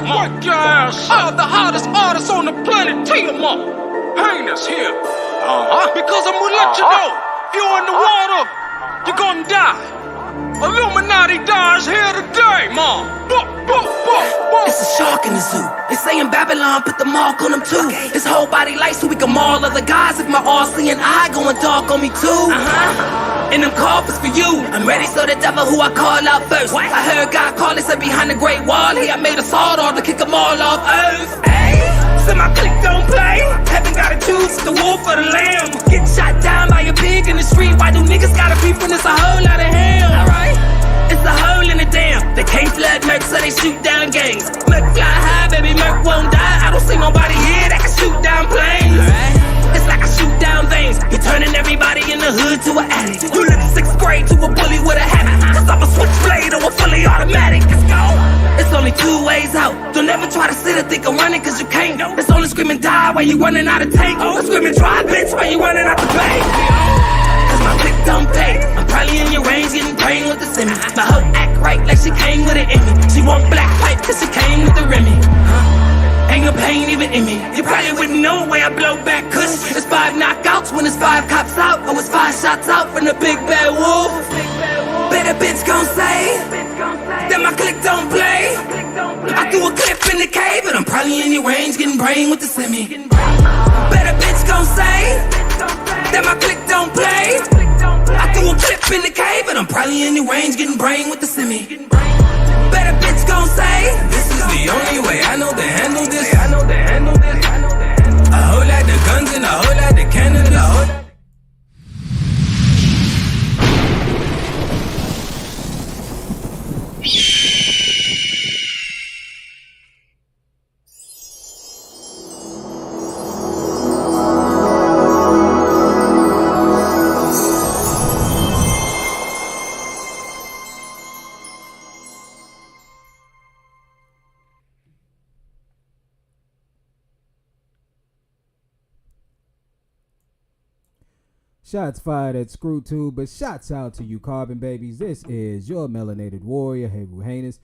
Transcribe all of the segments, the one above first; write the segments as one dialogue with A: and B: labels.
A: Wake your ass up. The hottest artist on the planet, tee 'em up. Heinous here. Because I'm gonna let you know, if you're in the water, you're gonna die. Illuminati dies here today, Mom.
B: It's a shark in the zoo. They say in Babylon, put the mark on them too. His whole body light so we can maul other guys. If my all-seeing eye going dark on me too. And them coffers for you. I'm ready so the devil who I call out first. What? I heard God call, he said behind the great wall. He I made a sword off to kick them all off earth. Hey, so my click don't play. Heaven gotta choose the wolf or the lamb. Get shot down by a pig in the street. Why do niggas gotta beef when it's a whole lot of hell? Alright. It's a hole in the dam. They can't flood Merc, so they shoot down gangs. Merc fly high, baby, Merc won't die. I don't see nobody here that can shoot down planes. It's like I shoot down veins. You're turning everybody in the hood to an addict. You look 6th grade to a bully with a habit. Cause I'm a switchblade or a fully automatic. Let's go. It's only 2 ways out. Don't ever try to sit or think I'm running cause you can't. It's only screaming die while you running out of tank. Or screaming try bitch while you running out the bank. My click don't pay. I'm probably in your range getting brain with the semi. My hoe act right like she came with an Emmy. She want black pipe cause she came with the Remy. Ain't no pain even in me. You probably wouldn't know where I blow back cause it's 5 knockouts when it's 5 cops out. Or it's 5 shots out from the big bad wolf. Better bitch gon' say that my click don't play. I threw a clip in the cave but I'm probably in your range getting brain with the semi. Better bitch gon' say that my click don't play. I threw a clip in the cave, but I'm probably in the range getting brain with the semi. Better bitch gon' say this is the only way I know to handle this. A whole lot of guns and a whole lot of Canada.
C: Shots fired at ScrewTube, but shots out to you carbon babies. This is your melanated warrior, Heru Heinous,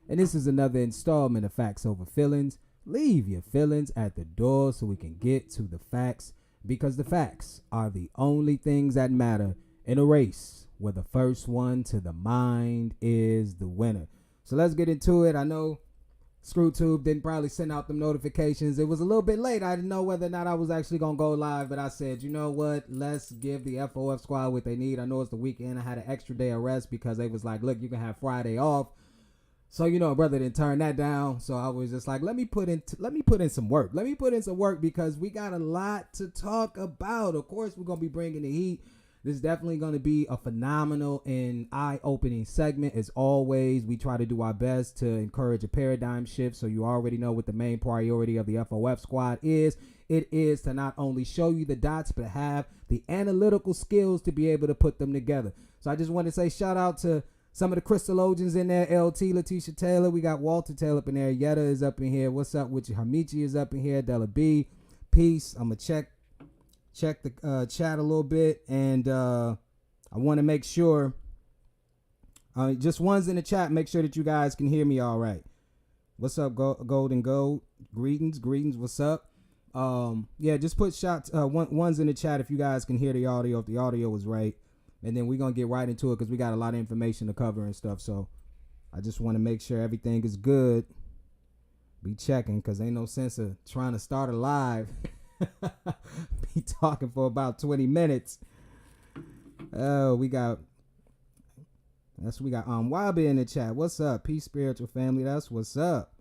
C: and this is another installment of Facts Over Feelings. Leave your feelings at the door so we can get to the facts, because the facts are the only things that matter in a race where the first one to the mind is the winner. So let's get into it. I know ScrewTube didn't probably send out them notifications. It was a little bit late. I didn't know whether or not I was actually going to go live, but I said, you know what? Let's give the FOF squad what they need. I know it's the weekend. I had an extra day of rest because they was like, look, you can have Friday off. So, you know, brother didn't turn that down. So I was just like, let me put in some work. Let me put in some work because we got a lot to talk about. Of course, we're going to be bringing the heat. This is definitely going to be a phenomenal and eye-opening segment. As always, we try to do our best to encourage a paradigm shift, so you already know what the main priority of the FOF squad is. It is to not only show you the dots, but have the analytical skills to be able to put them together. So I just want to say shout out to some of the crystallogians in there. LT, Letitia Taylor. We got Walter Taylor up in there. Yetta is up in here. What's up with you? Hamichi is up in here. Della B. Peace. I'm going to check the chat a little bit, and I want to make sure just ones in the chat, make sure that you guys can hear me all right. What's up, Golden Gold? Greetings, what's up? Yeah, just put shots ones in the chat if you guys can hear the audio, if the audio is right, and then we're gonna get right into it because we got a lot of information to cover and stuff. So I just want to make sure everything is good. Be checking because ain't no sense of trying to start a live be talking for about 20 minutes. Oh, we got Wabi in the chat. What's up? Peace, spiritual family. That's what's up.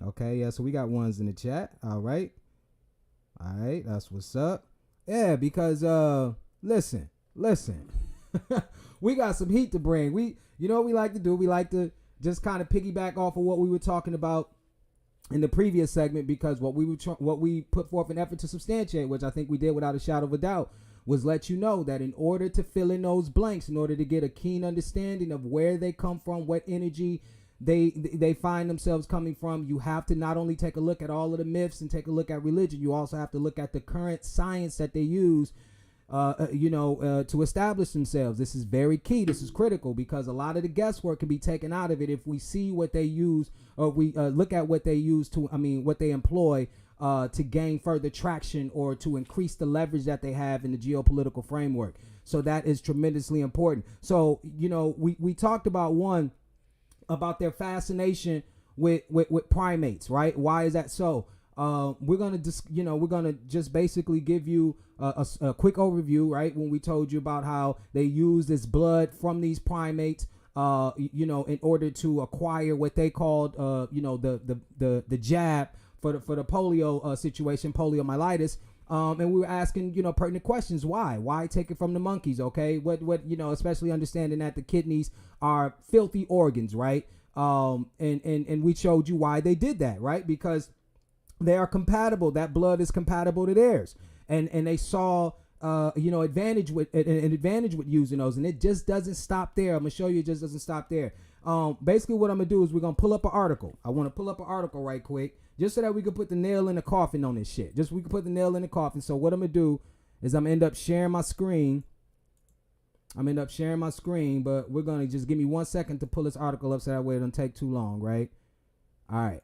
C: Okay, yeah, so we got ones in the chat. All right, that's what's up. Yeah, because listen we got some heat to bring. You know what we like to do? We like to just kind of piggyback off of what we were talking about in the previous segment, because what we put forth an effort to substantiate, which I think we did without a shadow of a doubt, was let you know that in order to fill in those blanks, in order to get a keen understanding of where they come from, what energy they find themselves coming from, you have to not only take a look at all of the myths and take a look at religion, you also have to look at the current science that they use to establish themselves. This is very key. This is critical because a lot of the guesswork can be taken out of it if we see what they use, or we look at what they use what they employ to gain further traction or to increase the leverage that they have in the geopolitical framework. So that is tremendously important. So, we talked about their fascination with primates, right? Why is that so? We're gonna just basically give you a quick overview, right? When we told you about how they use this blood from these primates, in order to acquire what they called, the jab for the polio situation, poliomyelitis. And we were asking, pertinent questions. Why take it from the monkeys? Okay. What, especially understanding that the kidneys are filthy organs, right? And we showed you why they did that, right? Because they are compatible. That blood is compatible to theirs. And they saw, advantage with using those. And it just doesn't stop there. I'm going to show you it just doesn't stop there. Basically what I'm going to do is we're going to pull up an article. I want to pull up an article right quick, just so that we can put the nail in the coffin on this shit. We can put the nail in the coffin. So what I'm going to do is I'm going to end up sharing my screen. But we're going to just give me 1 second to pull this article up so that way it don't take too long, right? All right.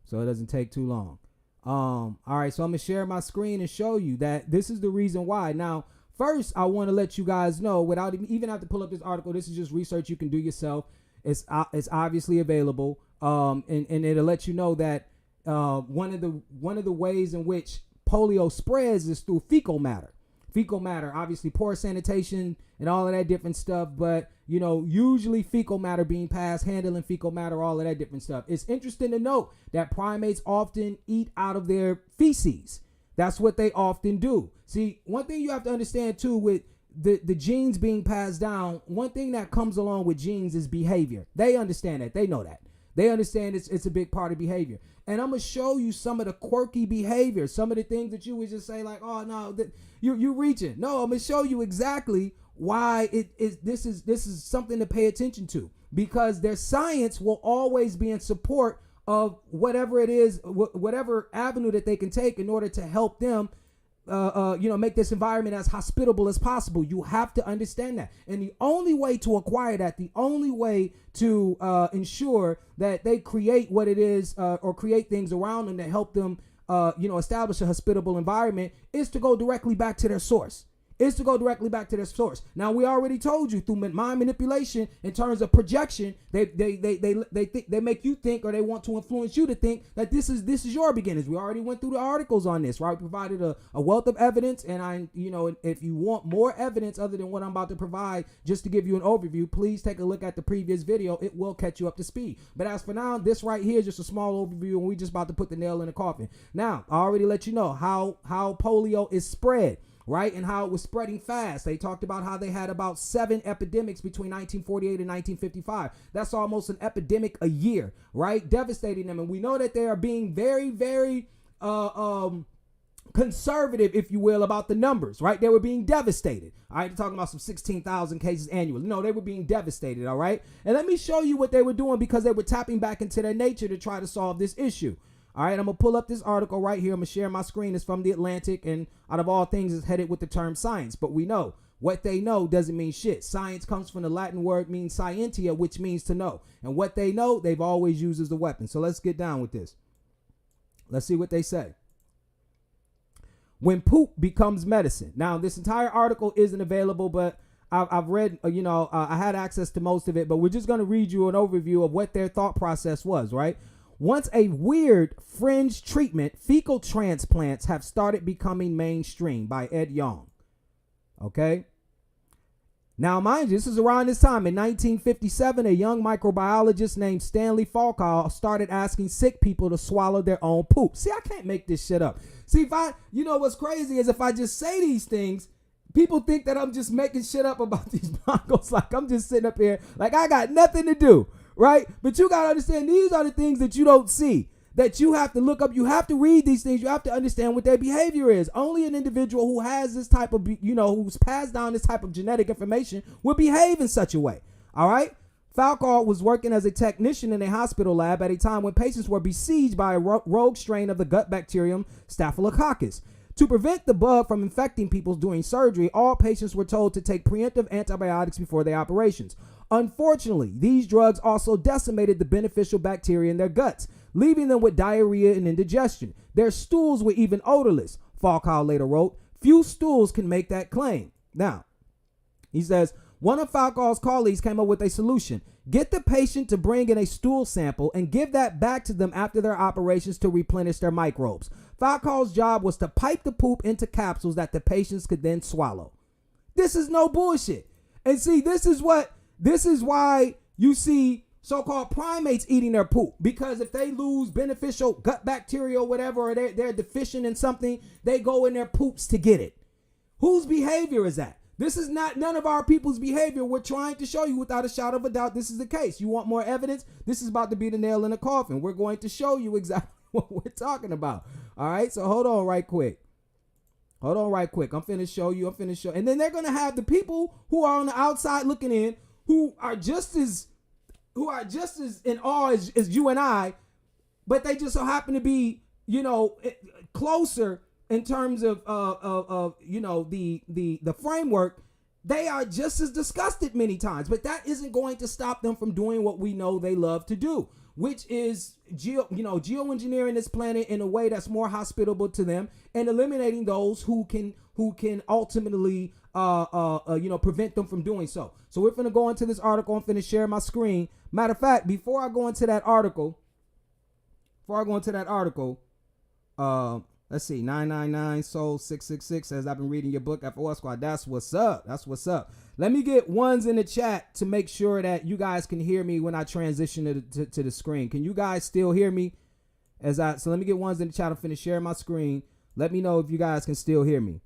C: So it doesn't take too long. All right. So I'm going to share my screen and show you that this is the reason why. Now, first, I want to let you guys know, without even have to pull up this article, this is just research you can do yourself. It's obviously available. And it'll let you know that one of the ways in which polio spreads is through fecal matter. Fecal matter, obviously poor sanitation and all of that different stuff, but usually fecal matter being passed, handling fecal matter, all of that different stuff. It's interesting to note that primates often eat out of their feces. That's what they often do. See, one thing you have to understand too with the genes being passed down, one thing that comes along with genes is behavior. They understand that. They know that. They understand it's a big part of behavior. And I'm going to show you some of the quirky behavior, some of the things that you would just say like, oh, no, you're reaching. No, I'm going to show you exactly why this is something to pay attention to, because their science will always be in support of whatever it is, whatever avenue that they can take in order to help them make this environment as hospitable as possible. You have to understand that. And the only way to acquire that, the only way to ensure that they create what it is or create things around them that help them, establish a hospitable environment is to go directly back to their source. Now, we already told you through mind manipulation in terms of projection, they make you think, or they want to influence you to think that this is your beginnings. We already went through the articles on this, right? We provided a wealth of evidence, and if you want more evidence other than what I'm about to provide, just to give you an overview, please take a look at the previous video. It will catch you up to speed. But as for now, this right here is just a small overview, and we just about to put the nail in the coffin. Now, I already let you know how polio is spread, right? And how it was spreading fast. They talked about how they had about 7 epidemics between 1948 and 1955. That's almost an epidemic a year, right? Devastating them. And we know that they are being very, very conservative, if you will, about the numbers, right? They were being devastated. All right, they're talking about some 16,000 cases annually. No, they were being devastated, all right? And let me show you what they were doing, because they were tapping back into their nature to try to solve this issue. All right, I'm going to pull up this article right here. I'm going to share my screen. It's from The Atlantic, and out of all things, it's headed with the term science. But we know what they know doesn't mean shit. Science comes from the Latin word means scientia, which means to know. And what they know, they've always used as a weapon. So let's get down with this. Let's see what they say. When poop becomes medicine. Now, this entire article isn't available, but I've read, I had access to most of it. But we're just going to read you an overview of what their thought process was, right? Once a weird fringe treatment, fecal transplants have started becoming mainstream, by Ed Young. Okay. Now, mind you, this is around this time in 1957, a young microbiologist named Stanley Fecal started asking sick people to swallow their own poop. See, I can't make this shit up. See, what's crazy is if I just say these things, people think that I'm just making shit up about these Broncos. Like I'm just sitting up here like I got nothing to do. Right? But you got to understand, these are the things that you don't see, that you have to look up. You have to read these things. You have to understand what their behavior is. Only an individual who has this type of, who's passed down this type of genetic information will behave in such a way. All right? Fecal was working as a technician in a hospital lab at a time when patients were besieged by a rogue strain of the gut bacterium Staphylococcus. To prevent the bug from infecting people during surgery, all patients were told to take preemptive antibiotics before their operations. Unfortunately, these drugs also decimated the beneficial bacteria in their guts, leaving them with diarrhea and indigestion. Their stools were even odorless. Fecal later wrote, "Few stools can make that claim." Now, he says, one of Fecal's colleagues came up with a solution. Get the patient to bring in a stool sample and give that back to them after their operations to replenish their microbes. Fecal's job was to pipe the poop into capsules that the patients could then swallow. This is no bullshit. And see, this is why you see so-called primates eating their poop, because if they lose beneficial gut bacteria or whatever, or they're deficient in something, they go in their poops to get it. Whose behavior is that? This is not none of our people's behavior. We're trying to show you without a shadow of a doubt this is the case. You want more evidence? This is about to be the nail in the coffin. We're going to show you exactly what we're talking about. All right, so hold on right quick. I'm finna show you. And then they're going to have the people who are on the outside looking in, who are just as in awe as you and I, but they just so happen to be, closer in terms of the framework. They are just as disgusted many times, but that isn't going to stop them from doing what we know they love to do, which is geoengineering this planet in a way that's more hospitable to them and eliminating those who can ultimately prevent them from doing so. So we're finna go into this article. I'm finna share my screen. Matter of fact, before I go into that article, let's see, 999 Soul 666 says, I've been reading your book, FOS Squad. That's what's up. Let me get ones in the chat to make sure that you guys can hear me when I transition to the screen. Can you guys still hear me? So let me get ones in the chat. I'm finna share my screen. Let me know if you guys can still hear me.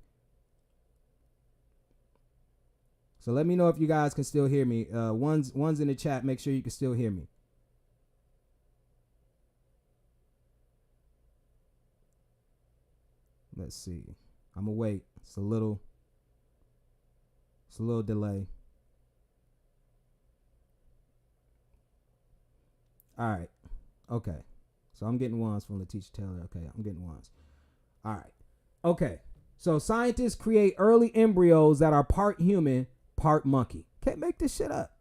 C: So let me know if you guys can still hear me. Ones in the chat, make sure you can still hear me. Let's see. I'm gonna wait. It's a little delay. All right. Okay. So I'm getting ones from Letitia Taylor. Okay, I'm getting ones. All right. Okay. So scientists create early embryos that are part human, part monkey. Can't make this shit up.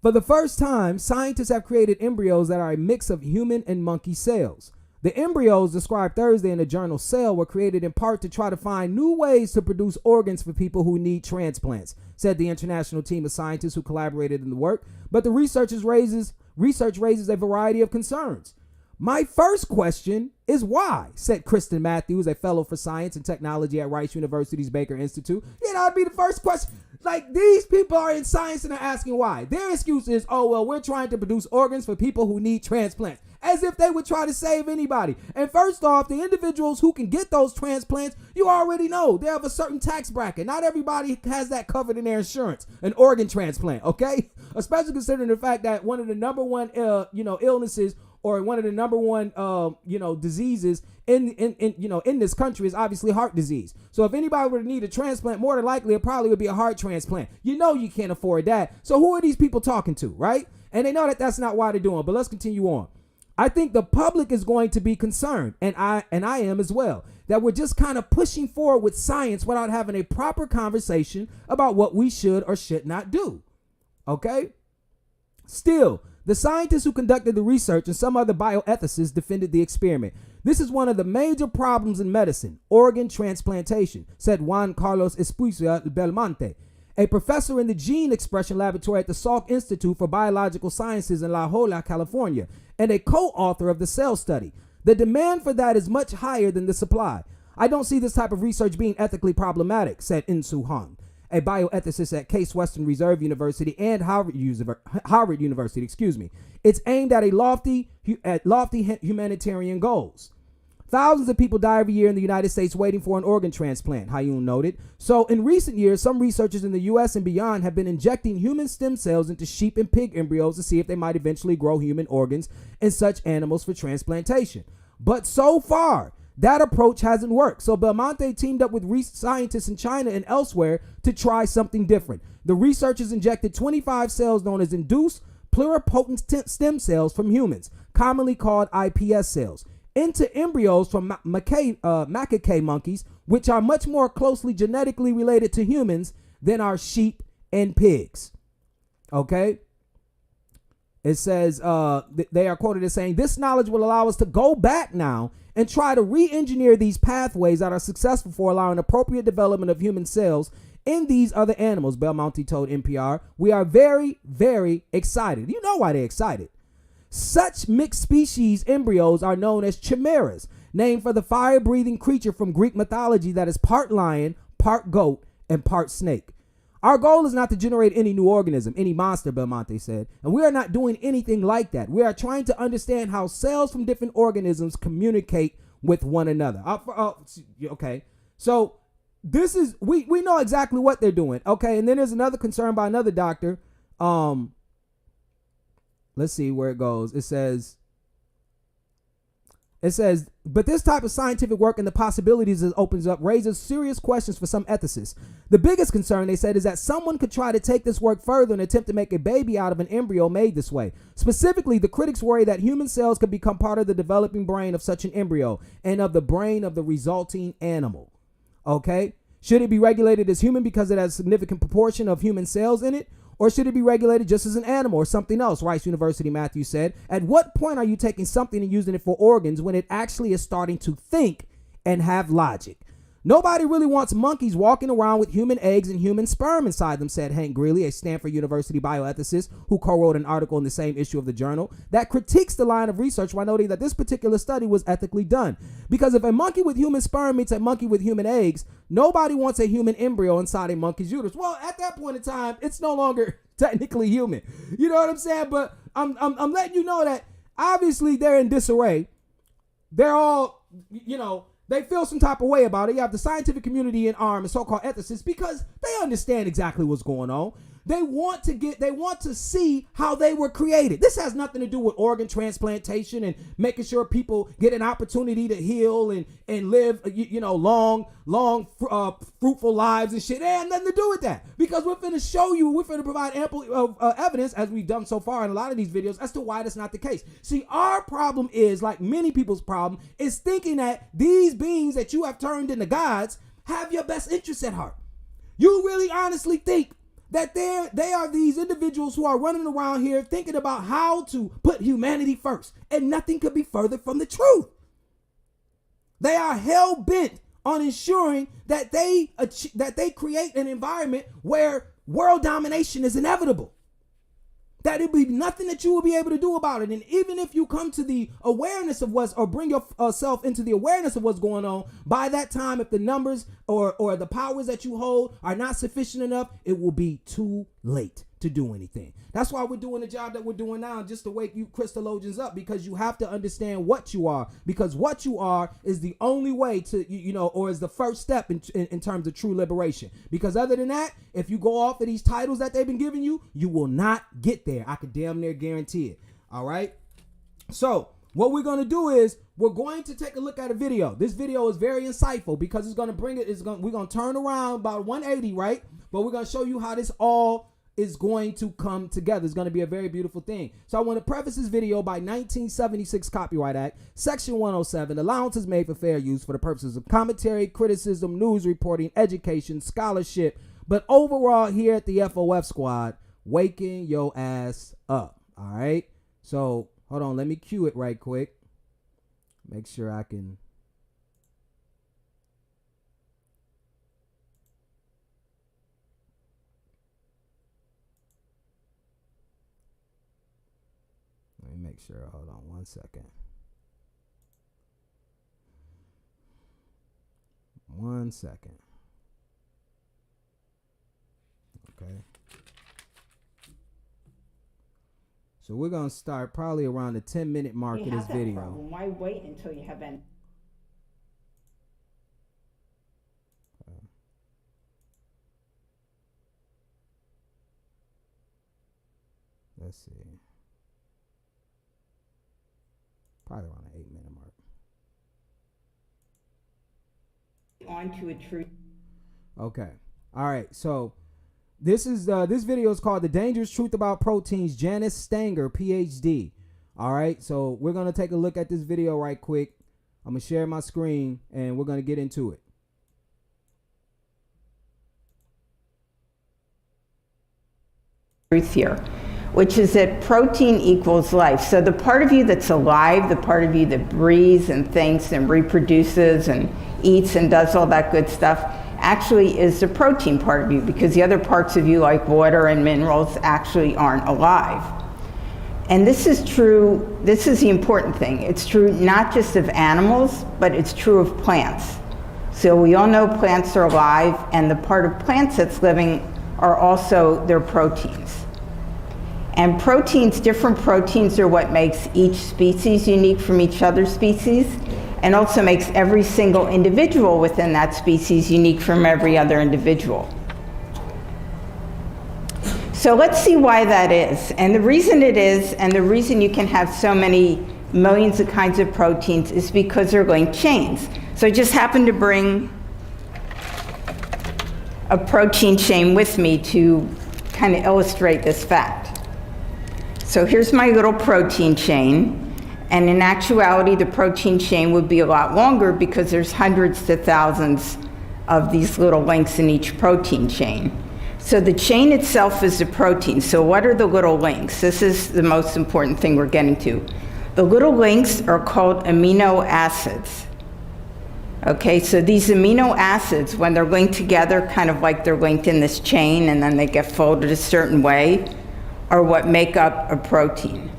C: For the first time, scientists have created embryos that are a mix of human and monkey cells. The embryos described Thursday in the journal Cell were created in part to try to find new ways to produce organs for people who need transplants, said the international team of scientists who collaborated in the work. But the research raises a variety of concerns. My first question is why, said Kristen Matthews, a fellow for science and technology at Rice University's Baker Institute. That'd be the first question. Like, these people are in science and are asking why. Their excuse is, oh, well, we're trying to produce organs for people who need transplants. As if they would try to save anybody. And first off, the individuals who can get those transplants, you already know they have a certain tax bracket. Not everybody has that covered in their insurance, an organ transplant, okay? Especially considering the fact that one of the number one, illnesses, or one of the number one, diseases in this country is obviously heart disease. So if anybody were to need a transplant, more than likely it probably would be a heart transplant. You can't afford that. So who are these people talking to, right? And they know that that's not why they're doing it. But let's continue on. I think the public is going to be concerned, and I am as well, that we're just kind of pushing forward with science without having a proper conversation about what we should or should not do. Okay? Still, the scientists who conducted the research and some other bioethicists defended the experiment. This is one of the major problems in medicine, organ transplantation, said Juan Carlos Espucia Belmonte, a professor in the Gene Expression Laboratory at the Salk Institute for Biological Sciences in La Jolla, California, and a co-author of the cell study. The demand for that is much higher than the supply. I don't see this type of research being ethically problematic, said Insoo Han, a bioethicist at Case Western Reserve University and Harvard University. It's aimed at lofty humanitarian goals. Thousands of people die every year in the United States waiting for an organ transplant, Hayun noted. So in recent years, some researchers in the U.S. and beyond have been injecting human stem cells into sheep and pig embryos to see if they might eventually grow human organs in such animals for transplantation. But so far, that approach hasn't worked. So Belmonte teamed up with scientists in China and elsewhere to try something different. The researchers injected 25 cells known as induced pluripotent stem cells from humans, commonly called iPS cells, into embryos from macaque monkeys, which are much more closely genetically related to humans than are sheep and pigs. Okay? It says, they are quoted as saying, this knowledge will allow us to go back now and try to re-engineer these pathways that are successful for allowing appropriate development of human cells in these other animals, Belmonte told NPR. We are very, very excited. You know why they're excited. Such mixed species embryos are known as chimeras, named for the fire-breathing creature from Greek mythology that is part lion, part goat, and part snake. Our goal is not to generate any new organism, any monster, Belmonte said, and we are not doing anything like that. We are trying to understand how cells from different organisms communicate with one another. Okay, so this is, we know exactly what they're doing. Okay, and then there's another concern by another doctor. Let's see where it goes. It says, but this type of scientific work and the possibilities it opens up raises serious questions for some ethicists. The biggest concern, they said, is that someone could try to take this work further and attempt to make a baby out of an embryo made this way. Specifically, the critics worry that human cells could become part of the developing brain of such an embryo and of the brain of the resulting animal. Okay? Should it be regulated as human because it has a significant proportion of human cells in it? Or should it be regulated just as an animal or something else? Rice University Matthews said. At what point are you taking something and using it for organs when it actually is starting to think and have logic? Nobody really wants monkeys walking around with human eggs and human sperm inside them, said Hank Greeley, a Stanford University bioethicist who co-wrote an article in the same issue of the journal that critiques the line of research while noting that this particular study was ethically done. Because if a monkey with human sperm meets a monkey with human eggs, nobody wants a human embryo inside a monkey's uterus. Well, at that point in time, it's no longer technically human. You know what I'm saying? But I'm letting you know that obviously they're in disarray. They're all, they feel some type of way about it. You have the scientific community in arm and so-called ethicists because they understand exactly what's going on. They want to see how they were created. This has nothing to do with organ transplantation and making sure people get an opportunity to heal and live, long, fruitful lives and shit. It had nothing to do with that because we're going to provide ample evidence, as we've done so far in a lot of these videos, as to why that's not the case. See, our problem is, like many people's problem, is thinking that these beings that you have turned into gods have your best interests at heart. You really honestly think that they are these individuals who are running around here thinking about how to put humanity first, and nothing could be further from the truth. They are hell-bent on ensuring that they create an environment where world domination is inevitable. That it be nothing that you will be able to do about it. And even if you come to the awareness of or bring yourself into the awareness of what's going on, by that time, if the numbers or the powers that you hold are not sufficient enough, it will be too late to do anything. That's why we're doing the job that we're doing now, just to wake you Christologians up, because you have to understand what you are, because what you are is the only way to, or is the first step in terms of true liberation. Because other than that, if you go off of these titles that they've been giving you, you will not get there. I could damn near guarantee it. All right. So what we're going to do is we're going to take a look at a video. This video is very insightful because it's going to we're going to turn around about 180, right? But we're going to show you how this all is going to come together. It's going to be a very beautiful thing. So I want to preface this video by 1976 Copyright Act, Section 107. Allowance is made for fair use for the purposes of commentary, criticism, news reporting, education, scholarship, but overall here at the FOF Squad, waking your ass up. All right. So hold on. Let me cue it right quick. Make sure I can. Let me make sure. Hold on 1 second. 1 second. Okay. So we're going to start probably around the 10-minute mark of this video.
D: Problem. Why wait until you have an...
C: Let's see. Probably around the 8-minute mark.
D: On to a true...
C: Okay. All right. So this video is called "The Dangerous Truth About Proteins." Janice Stanger, PhD. All right. So we're gonna take a look at this video right quick. I'm going to share my screen and we're going to get into it.
D: Truth here, which is that protein equals life. So the part of you that's alive, the part of you that breathes and thinks and reproduces and eats and does all that good stuff, actually is the protein part of you, because the other parts of you, like water and minerals, actually aren't alive. And this is true, this is the important thing. It's true not just of animals, but it's true of plants. So we all know plants are alive, and the part of plants that's living are also their proteins. And proteins, different proteins, are what makes each species unique from each other species, and also makes every single individual within that species unique from every other individual. So let's see why that is. And the reason it is, and the reason you can have so many millions of kinds of proteins, is because they're linked chains. So I just happened to bring a protein chain with me to kind of illustrate this fact. So here's my little protein chain, and in actuality the protein chain would be a lot longer because there's hundreds to thousands of these little links in each protein chain. So the chain itself is the protein. So what are the little links? This is the most important thing we're getting to. The little links are called amino acids. Okay, so these amino acids, when they're linked together, kind of like they're linked in this chain and then they get folded a certain way, are what make up a protein.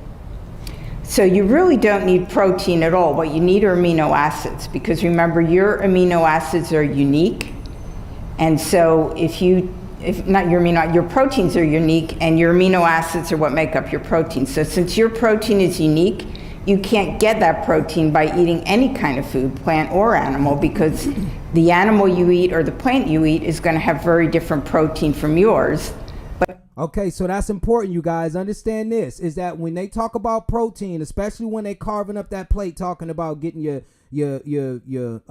D: So you really don't need protein at all. What you need are amino acids, because remember, your amino acids are unique. And so your proteins are unique, and your amino acids are what make up your protein. So since your protein is unique, you can't get that protein by eating any kind of food, plant or animal, because the animal you eat or the plant you eat is going to have very different protein from yours.
C: Okay, so that's important, you guys. Understand this, is that when they talk about protein, especially when they carving up that plate talking about getting your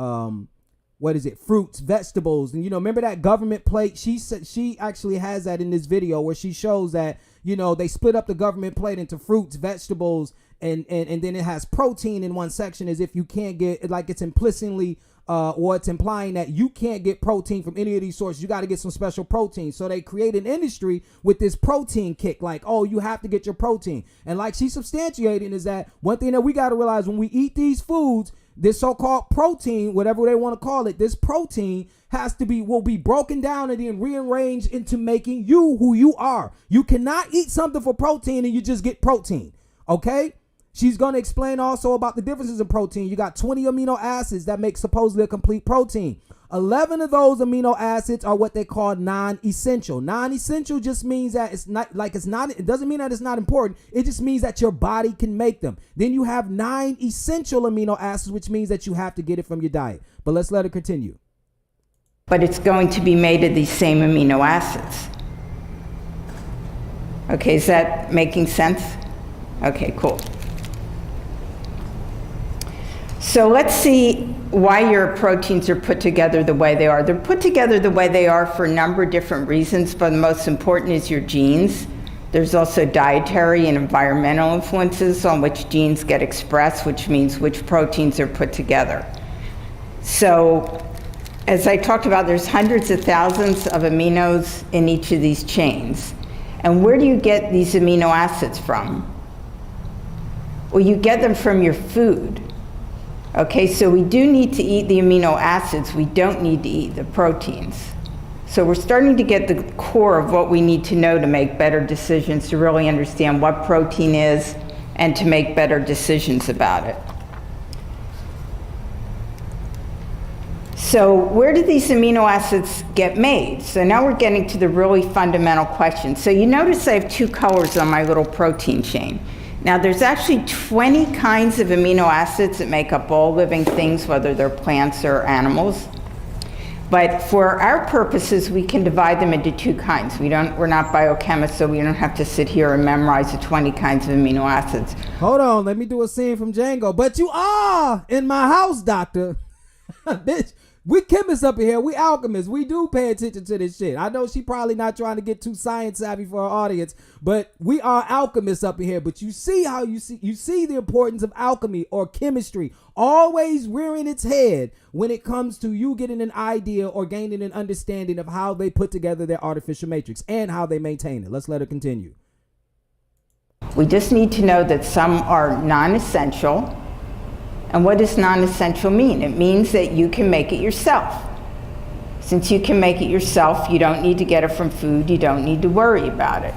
C: what is it, fruits, vegetables, and remember that government plate? She said she actually has that in this video where she shows that they split up the government plate into fruits, vegetables, and then it has protein in one section, as if you can't get, like, it's implicitly or it's implying that you can't get protein from any of these sources. You got to get some special protein. So they create an industry with this protein kick, like, oh, you have to get your protein. And like she's substantiating is that one thing that we got to realize when we eat these foods, this so-called protein, whatever they want to call it, this protein will be broken down and then rearranged into making you who you are. You cannot eat something for protein and you just get protein. Okay? She's going to explain also about the differences in protein. You got 20 amino acids that make supposedly a complete protein. 11 of those amino acids are what they call non-essential. Non-essential just means that it doesn't mean that it's not important. It just means that your body can make them. Then you have 9 essential amino acids, which means that you have to get it from your diet. But let's let it continue.
D: But it's going to be made of these same amino acids. Okay, is that making sense? Okay, cool. So let's see why your proteins are put together the way they are. They're put together the way they are for a number of different reasons, but the most important is your genes. There's also dietary and environmental influences on which genes get expressed, which means which proteins are put together. So as I talked about, there's hundreds of thousands of aminos in each of these chains. And where do you get these amino acids from? Well, you get them from your food. Okay, so we do need to eat the amino acids. We don't need to eat the proteins. So we're starting to get the core of what we need to know to make better decisions, to really understand what protein is, and to make better decisions about it. So where do these amino acids get made? So now we're getting to the really fundamental question. So you notice I have 2 colors on my little protein chain. Now there's actually 20 kinds of amino acids that make up all living things, whether they're plants or animals. But for our purposes, we can divide them into 2 kinds. We're not biochemists, so we don't have to sit here and memorize the 20 kinds of amino acids.
C: Hold on, let me do a scene from Django. But you are in my house, doctor. Bitch, We chemists up in here. We alchemists. We do pay attention to this shit. I know she probably not trying to get too science savvy for our audience, but we are alchemists up in here. But you see how you see the importance of alchemy or chemistry always rearing its head when it comes to you getting an idea or gaining an understanding of how they put together their artificial matrix and how they maintain it. Let's let her continue.
D: We just need to know that some are non-essential. And what does non-essential mean? It means that you can make it yourself. Since you can make it yourself, you don't need to get it from food. You don't need to worry about it.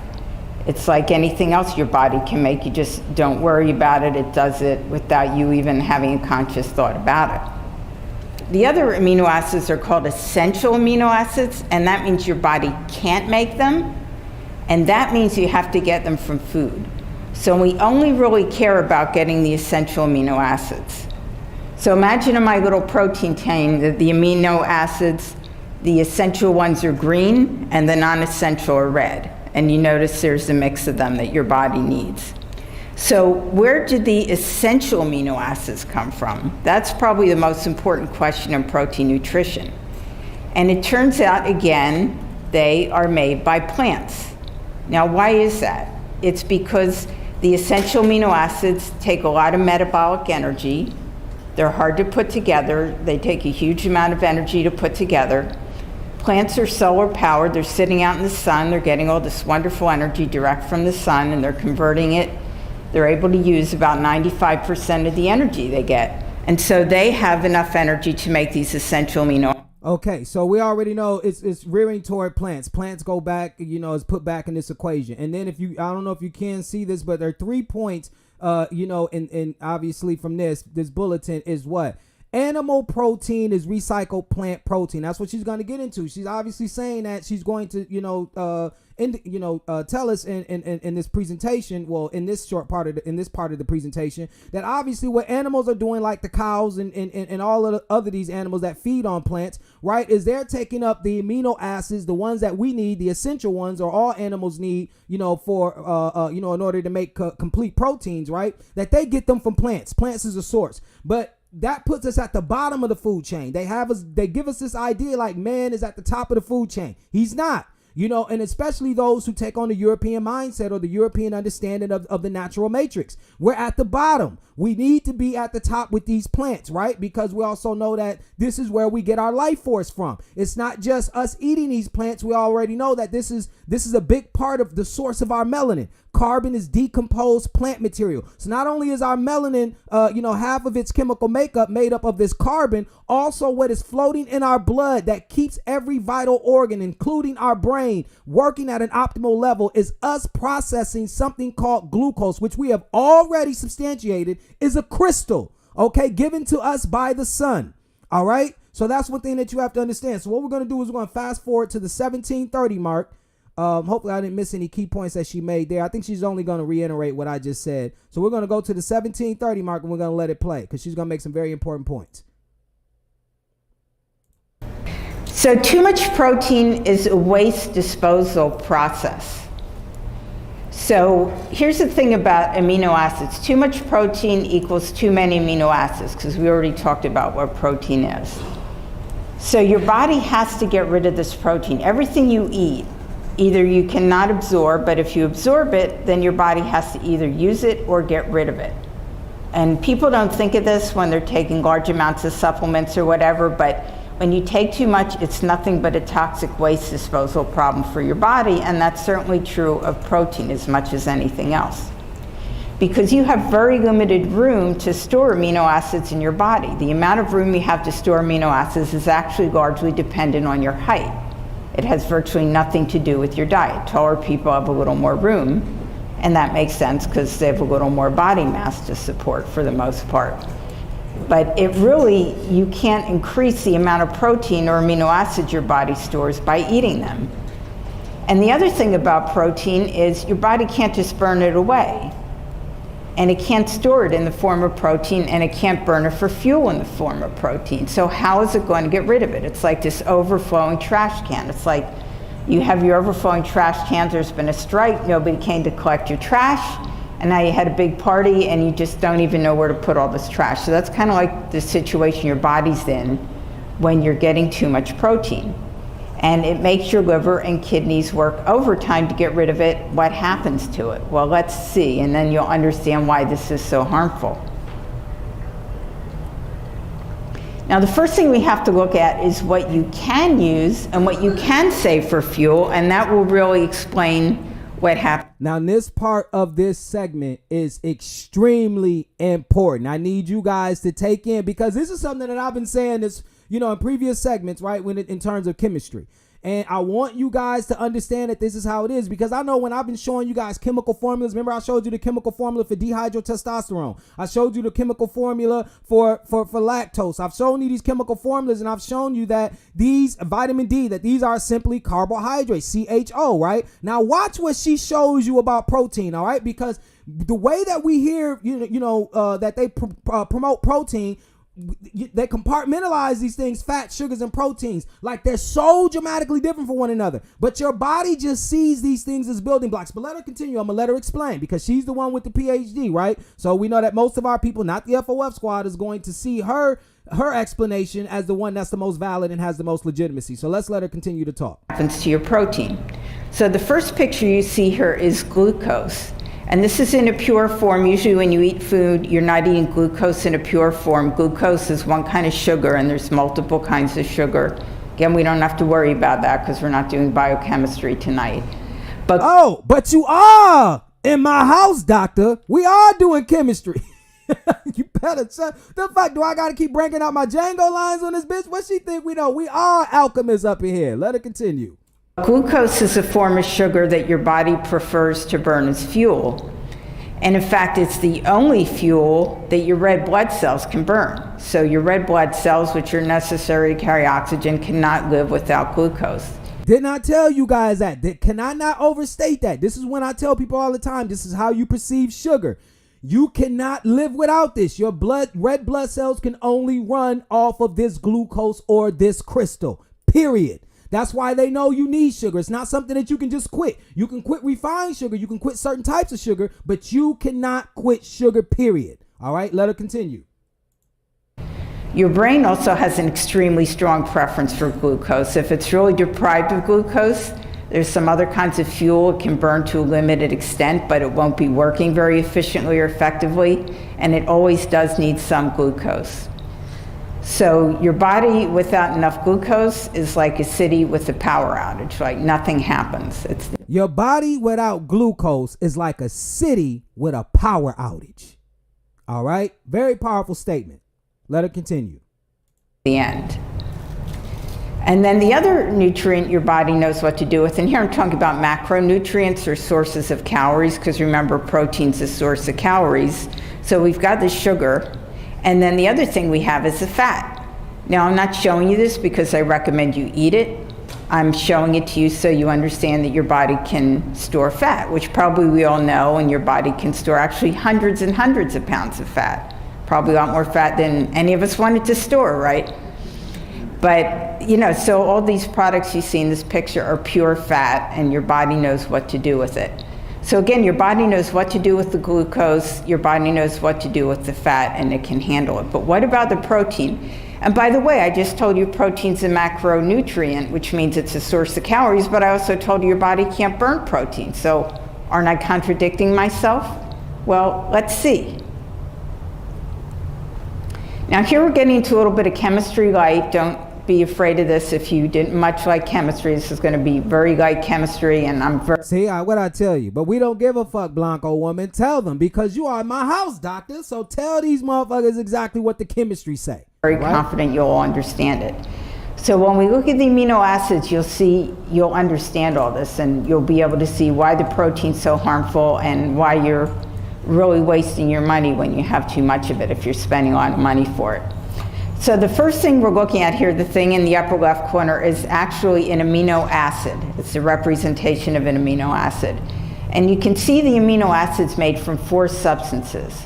D: It's like anything else your body can make. You just don't worry about it. It does it without you even having a conscious thought about it. The other amino acids are called essential amino acids, and that means your body can't make them, and that means you have to get them from food. So we only really care about getting the essential amino acids. So imagine in my little protein chain that the amino acids, the essential ones are green and the non-essential are red. And you notice there's a mix of them that your body needs. So where did the essential amino acids come from? That's probably the most important question in protein nutrition. And it turns out, again, they are made by plants. Now, why is that? It's because the essential amino acids take a lot of metabolic energy. They're hard to put together. They take a huge amount of energy to put together. Plants are solar powered. They're sitting out in the sun. They're getting all this wonderful energy direct from the sun, and they're converting it. They're able to use about 95% of the energy they get. And so they have enough energy to make these essential amino acids.
C: Okay, so we already know it's rearing toward plants. Plants go back, is put back in this equation. And then I don't know if you can see this, but there are 3 points, and obviously from this bulletin is what? Animal protein is recycled plant protein. That's what she's going to get into. She's obviously saying that she's going to, tell us in this presentation. Well, in this part of the presentation, that obviously what animals are doing, like the cows and all of the other these animals that feed on plants, right, is they're taking up the amino acids, the ones that we need, the essential ones, or all animals need, for in order to make complete proteins, right? That they get them from plants. Plants is a source, but that puts us at the bottom of the food chain. They give us this idea like man is at the top of the food chain. He's not, and especially those who take on the European mindset or the European understanding of the natural matrix. We're at the bottom. We need to be at the top with these plants, right? Because we also know that this is where we get our life force from. It's not just us eating these plants. We already know that this is a big part of the source of our melanin. Carbon is decomposed plant material. So not only is our melanin, half of its chemical makeup made up of this carbon, also what is floating in our blood that keeps every vital organ, including our brain, working at an optimal level is us processing something called glucose, which we have already substantiated is a crystal, okay, given to us by the sun. All right. So that's one thing that you have to understand. So what we're going to do is we're going to fast forward to the 1730 mark. Hopefully I didn't miss any key points that she made there. I think she's only going to reiterate what I just said. So we're going to go to the 1730 mark and we're going to let it play because she's going to make some very important points.
D: So too much protein is a waste disposal process. So here's the thing about amino acids. Too much protein equals too many amino acids, because we already talked about what protein is. So your body has to get rid of this protein. Everything you eat, either you cannot absorb, but if you absorb it, then your body has to either use it or get rid of it. And people don't think of this when they're taking large amounts of supplements or whatever, but when you take too much, it's nothing but a toxic waste disposal problem for your body, and that's certainly true of protein as much as anything else. Because you have very limited room to store amino acids in your body. The amount of room you have to store amino acids is actually largely dependent on your height. It has virtually nothing to do with your diet. Taller people have a little more room, and that makes sense because they have a little more body mass to support for the most part. But you can't increase the amount of protein or amino acids your body stores by eating them. And the other thing about protein is your body can't just burn it away. And it can't store it in the form of protein, and it can't burn it for fuel in the form of protein. So how is it going to get rid of it? It's like this overflowing trash can. It's like you have your overflowing trash cans, there's been a strike, nobody came to collect your trash, and now you had a big party and you just don't even know where to put all this trash. So that's kind of like the situation your body's in when you're getting too much protein. And it makes your liver and kidneys work overtime to get rid of it. What happens to it? Well, let's see, and then you'll understand why this is so harmful. Now, the first thing we have to look at is what you can use and what you can save for fuel, and that will really explain what happens.
C: Now, this part of this segment is extremely important. I need you guys to take in, because this is something that I've been saying this, in previous segments, right? In terms of chemistry. And I want you guys to understand that this is how it is, because I know when I've been showing you guys chemical formulas, remember I showed you the chemical formula for dihydrotestosterone. I showed you the chemical formula for lactose. I've shown you these chemical formulas, and I've shown you that these vitamin D, that these are simply carbohydrates, CHO, right? Now watch what she shows you about protein, all right? Because the way that we hear, that they promote protein, they compartmentalize these things, fat, sugars, and proteins, like they're so dramatically different from one another. But your body just sees these things as building blocks. But let her continue. I'm going to let her explain, because she's the one with the PhD, right? So we know that most of our people, not the FOF squad, is going to see her explanation as the one that's the most valid and has the most legitimacy. So let's let her continue to talk.
D: Happens to your protein. So the first picture you see here is glucose. And this is in a pure form. Usually when you eat food, you're not eating glucose in a pure form. Glucose is one kind of sugar, and there's multiple kinds of sugar. Again, we don't have to worry about that because we're not doing biochemistry tonight.
C: But you are in my house, doctor. We are doing chemistry. You better shut the fuck. Do I gotta keep breaking out my Django lines on this bitch? What she think we know? We are alchemists up in here. Let her continue.
D: Glucose is a form of sugar that your body prefers to burn as fuel. And in fact, it's the only fuel that your red blood cells can burn. So your red blood cells, which are necessary to carry oxygen, cannot live without glucose.
C: Did not tell you guys that. Can I not overstate that? This is when I tell people all the time, this is how you perceive sugar. You cannot live without this. Your red blood cells can only run off of this glucose or this crystal, period. That's why they know you need sugar. It's not something that you can just quit. You can quit refined sugar. You can quit certain types of sugar, but you cannot quit sugar, period. All right, let her continue.
D: Your brain also has an extremely strong preference for glucose. If it's really deprived of glucose, there's some other kinds of fuel it can burn to a limited extent, but it won't be working very efficiently or effectively, and it always does need some glucose. So your body without enough glucose is like a city with a power outage, like nothing happens.
C: Your body without glucose is like a city with a power outage. All right? Very powerful statement. Let it continue.
D: The end. And then the other nutrient your body knows what to do with, and here I'm talking about macronutrients or sources of calories, because remember, protein's a source of calories. So we've got the sugar. And then the other thing we have is the fat. Now, I'm not showing you this because I recommend you eat it. I'm showing it to you so you understand that your body can store fat, which probably we all know, and your body can store actually hundreds and hundreds of pounds of fat. Probably a lot more fat than any of us wanted to store, right? But, so all these products you see in this picture are pure fat, and your body knows what to do with it. So again, your body knows what to do with the glucose, your body knows what to do with the fat, and it can handle it. But what about the protein? And by the way, I just told you protein's a macronutrient, which means it's a source of calories, but I also told you your body can't burn protein. So aren't I contradicting myself? Well, let's see. Now here we're getting into a little bit of chemistry light. Don't be afraid of this. If you didn't much like chemistry, this is going to be very light chemistry, and I'm very...
C: See, what I tell you, but we don't give a fuck, Blanco woman. Tell them, because you are in my house, doctor, so tell these motherfuckers exactly what the chemistry say.
D: Very confident you'll understand it. So when we look at the amino acids, you'll understand all this, and you'll be able to see why the protein's so harmful and why you're really wasting your money when you have too much of it, if you're spending a lot of money for it. So the first thing we're looking at here, the thing in the upper left corner, is actually an amino acid. It's a representation of an amino acid. And you can see the amino acids made from 4 substances.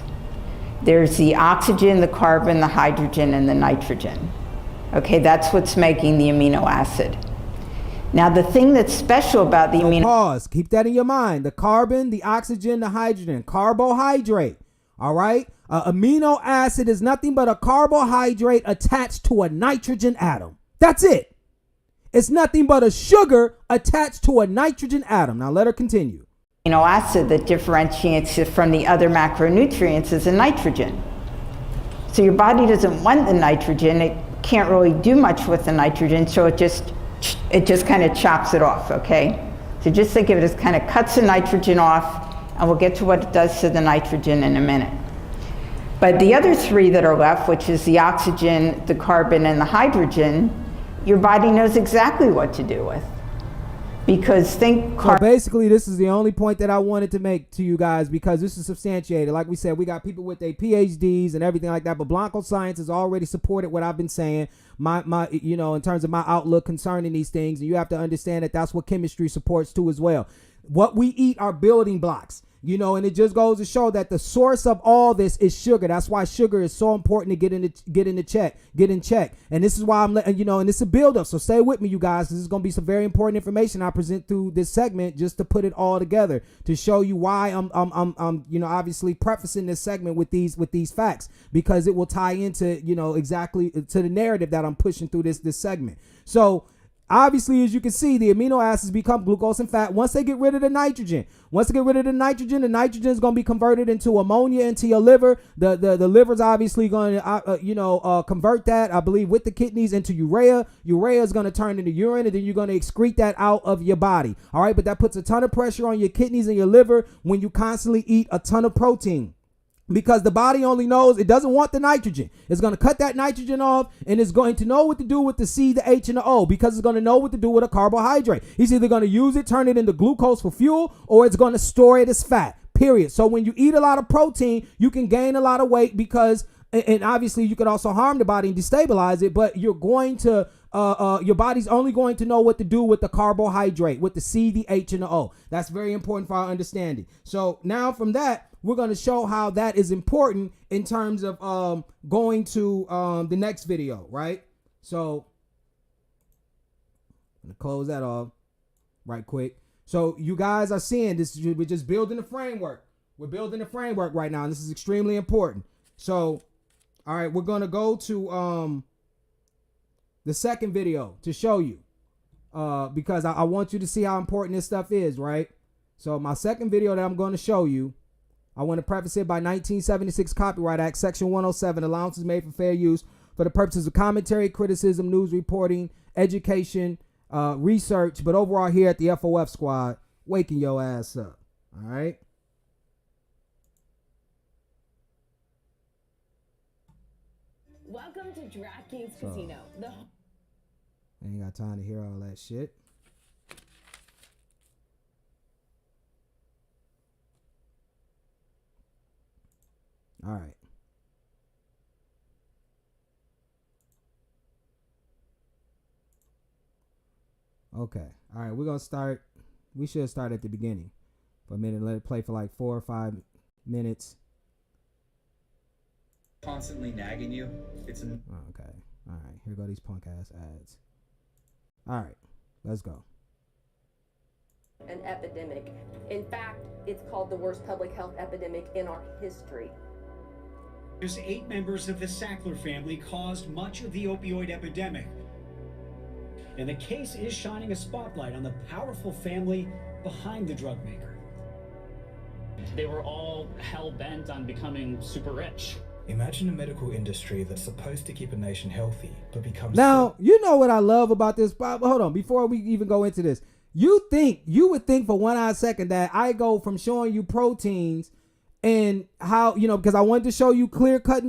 D: There's the oxygen, the carbon, the hydrogen, and the nitrogen. Okay, that's what's making the amino acid. Now the thing that's special about the amino...
C: Pause, keep that in your mind. The carbon, the oxygen, the hydrogen, carbohydrate. All right? Amino acid is nothing but a carbohydrate attached to a nitrogen atom. That's it. It's nothing but a sugar attached to a nitrogen atom. Now let her continue.
D: Amino acid that differentiates it from the other macronutrients is a nitrogen. So your body doesn't want the nitrogen. It can't really do much with the nitrogen, so it just kind of chops it off, okay? So just think of it as kind of cuts the nitrogen off, and we'll get to what it does to the nitrogen in a minute. But the other three that are left, which is the oxygen, the carbon, and the hydrogen, your body knows exactly what to do with. Because
C: so basically, this is the only point that I wanted to make to you guys, because this is substantiated. Like we said, we got people with their PhDs and everything like that, but Blanco Science has already supported what I've been saying, my you know, in terms of my outlook concerning these things. And you have to understand that that's what chemistry supports too as well. What we eat are building blocks. You know, and it just goes to show that the source of all this is sugar. That's why sugar is so important to get in check. And this is why I'm letting you know, and it's a build up. So stay with me, you guys. This is going to be some very important information I present through this segment, just to put it all together, to show you why I'm you know, obviously prefacing this segment with these facts, because it will tie into, you know, exactly to the narrative that I'm pushing through this segment. So obviously, as you can see, the amino acids become glucose and fat once they get rid of the nitrogen. Once they get rid of the nitrogen is going to be converted into ammonia into your liver. The liver's obviously going to, convert that, I believe, with the kidneys into urea. Urea is going to turn into urine, and then you're going to excrete that out of your body. All right, but that puts a ton of pressure on your kidneys and your liver when you constantly eat a ton of protein. Because the body only knows it doesn't want the nitrogen. It's going to cut that nitrogen off, and it's going to know what to do with the C, the H, and the O, because it's going to know what to do with a carbohydrate. It's either going to use it, turn it into glucose for fuel, or it's going to store it as fat, period. So when you eat a lot of protein, you can gain a lot of weight, because, and obviously you could also harm the body and destabilize it, but you're going to, your body's only going to know what to do with the carbohydrate, with the C, the H, and the O. That's very important for our understanding. So now from that, we're going to show how that is important in terms of going to the next video, right? So I'm going to close that off right quick. So you guys are seeing this. We're just building a framework. We're building a framework right now, and this is extremely important. So, all right, we're going to go to the second video to show you, because I want you to see how important this stuff is, right? So my second video that I'm going to show you, I want to preface it by 1976 Copyright Act, Section 107, allowances made for fair use for the purposes of commentary, criticism, news reporting, education, research, but overall here at the FOF Squad, waking your ass up. All right.
E: Welcome to DraftKings Casino.
C: I ain't got time to hear all that shit. All right. Okay. All right. We're going to start. We should start at the beginning for a minute. Let it play for like 4 or 5 minutes.
F: Constantly nagging you. It's an
C: okay. All right. Here go these punk ass ads. All right. Let's go.
G: An epidemic. In fact, it's called the worst public health epidemic in our history.
H: There's 8 members of the Sackler family caused much of the opioid epidemic. And the case is shining a spotlight on the powerful family behind the drug maker.
I: They were all hell-bent on becoming super rich.
J: Imagine a medical industry that's supposed to keep a nation healthy, but becomes...
C: Now, you know what I love about this? Hold on, before we even go into this. You would think for 1 odd second that I go from showing you proteins and how, you know, because I wanted to show you clear-cut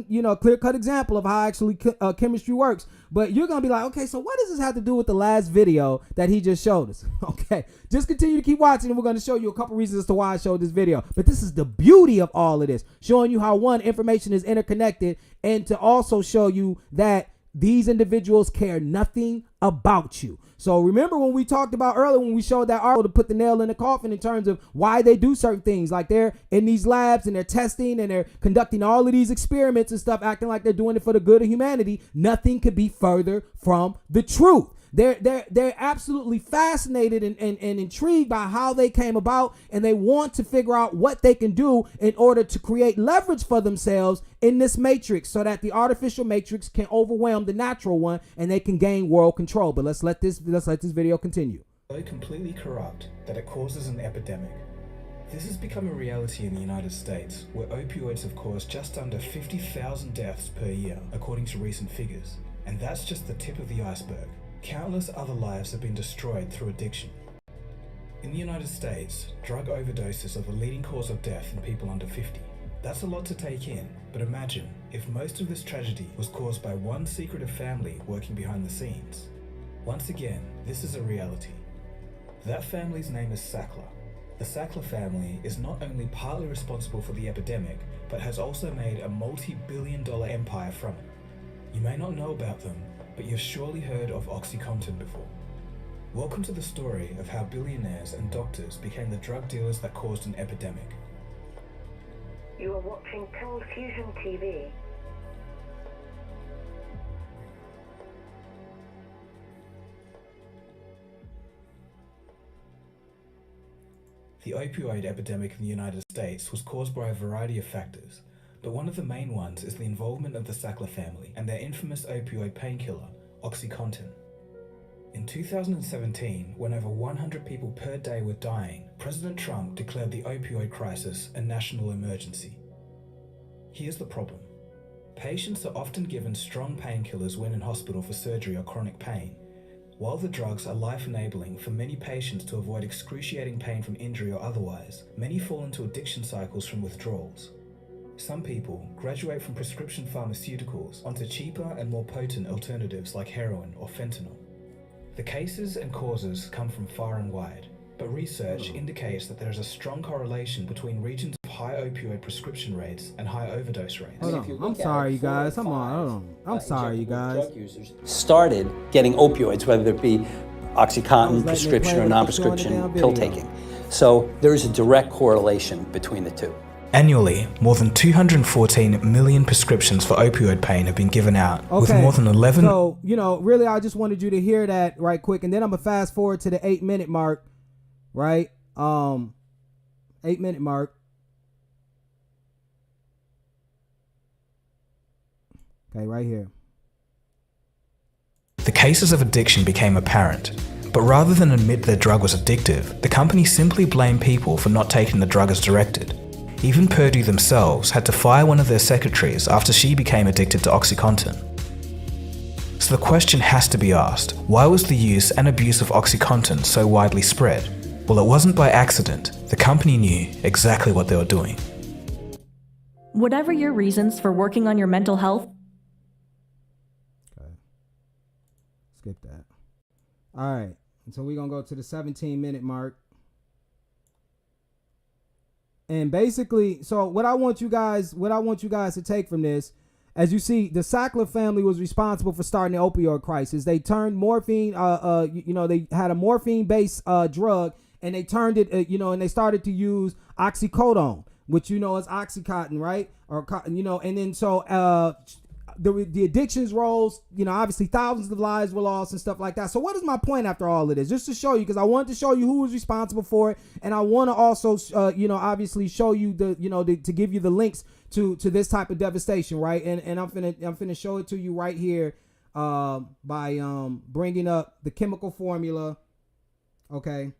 C: example of how actually chemistry works. But you're going to be like, okay, so what does this have to do with the last video that he just showed us? Okay, just continue to keep watching, and we're going to show you a couple reasons as to why I showed this video. But this is the beauty of all of this, showing you how, one, information is interconnected, and to also show you that these individuals care nothing about you. So remember when we talked about earlier, when we showed that article to put the nail in the coffin in terms of why they do certain things, like they're in these labs and they're testing and they're conducting all of these experiments and stuff, acting like they're doing it for the good of humanity. Nothing could be further from the truth. They're absolutely fascinated and intrigued by how they came about, and they want to figure out what they can do in order to create leverage for themselves in this matrix, so that the artificial matrix can overwhelm the natural one and they can gain world control. But let's let this video continue.
J: So completely corrupt that it causes an epidemic. This has become a reality in the United States, where opioids have caused just under 50,000 deaths per year, according to recent figures. And that's just the tip of the iceberg. Countless other lives have been destroyed through addiction. In the United States, drug overdoses are the leading cause of death in people under 50. That's a lot to take in, but imagine if most of this tragedy was caused by one secretive family working behind the scenes. Once again, this is a reality. That family's name is Sackler. The Sackler family is not only partly responsible for the epidemic, but has also made a multi-billion-dollar empire from it. You may not know about them, but you've surely heard of OxyContin before. Welcome to the story of how billionaires and doctors became the drug dealers that caused an epidemic.
E: You are watching Cold Fusion TV.
J: The opioid epidemic in the United States was caused by a variety of factors, but one of the main ones is the involvement of the Sackler family and their infamous opioid painkiller, OxyContin. In 2017, when over 100 people per day were dying, President Trump declared the opioid crisis a national emergency. Here's the problem. Patients are often given strong painkillers when in hospital for surgery or chronic pain. While the drugs are life-enabling for many patients to avoid excruciating pain from injury or otherwise, many fall into addiction cycles from withdrawals. Some people graduate from prescription pharmaceuticals onto cheaper and more potent alternatives like heroin or fentanyl. The cases and causes come from far and wide, but research indicates that there is a strong correlation between regions of high opioid prescription rates and high overdose rates.
C: Hold on. I'm sorry, you guys. Hold on. I'm sorry, you guys.
K: Drug users started getting opioids, whether it be OxyContin, prescription or non-prescription pill taking. So there is a direct correlation between the two.
J: Annually, more than 214 million prescriptions for opioid pain have been given out, with more than 11...
C: So, really, I just wanted you to hear that right quick, and then I'm going to fast forward to the 8-minute mark, right? 8-minute mark. Okay, right here.
J: The cases of addiction became apparent, but rather than admit their drug was addictive, the company simply blamed people for not taking the drug as directed. Even Purdue themselves had to fire one of their secretaries after she became addicted to OxyContin. So the question has to be asked, why was the use and abuse of OxyContin so widely spread? Well, it wasn't by accident. The company knew exactly what they were doing.
L: Whatever your reasons for working on your mental health.
C: Okay. Skip that. All right. So we're going to go to the 17-minute mark. And basically, so what I want you guys to take from this, as you see, the Sackler family was responsible for starting the opioid crisis. They turned morphine, they had a morphine-based drug, and they turned it, and they started to use oxycodone, which is Oxycontin, right? And then so the addictions rose. Obviously thousands of lives were lost and stuff like that. So what is my point after all of this? Just to show you, because I wanted to show you who was responsible for it, and I want to also, obviously show you to give you the links to this type of devastation, right? And I'm finna show it to you right here by bringing up the chemical formula. Okay.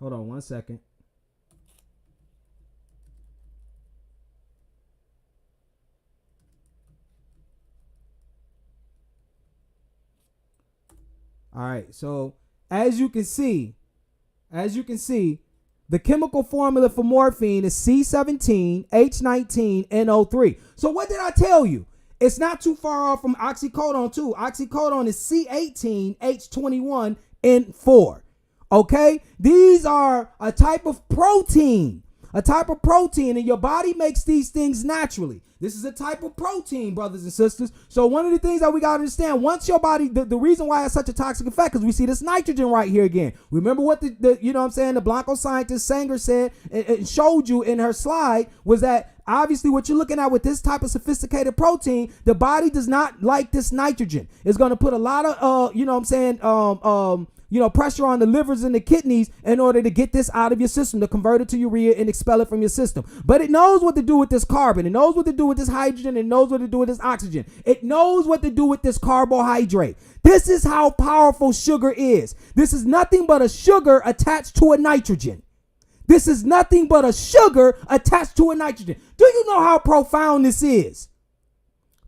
C: Hold on 1 second. All right, so as you can see, the chemical formula for morphine is C17H19NO3. So what did I tell you? It's not too far off from oxycodone too. Oxycodone is C18H21N4. Okay, these are a type of protein, and your body makes these things naturally. This is a type of protein, brothers and sisters. So one of the things that we got to understand, once your body, the reason why it's such a toxic effect, because we see this nitrogen right here again. Remember what the Blanco scientist Sanger said and showed you in her slide, was that obviously what you're looking at with this type of sophisticated protein, the body does not like this nitrogen. It's going to put a lot of, pressure on the livers and the kidneys in order to get this out of your system, to convert it to urea and expel it from your system. But it knows what to do with this carbon. It knows what to do with this hydrogen. It knows what to do with this oxygen. It knows what to do with this carbohydrate. This is how powerful sugar is. This is nothing but a sugar attached to a nitrogen. This is nothing but a sugar attached to a nitrogen. Do you know how profound this is?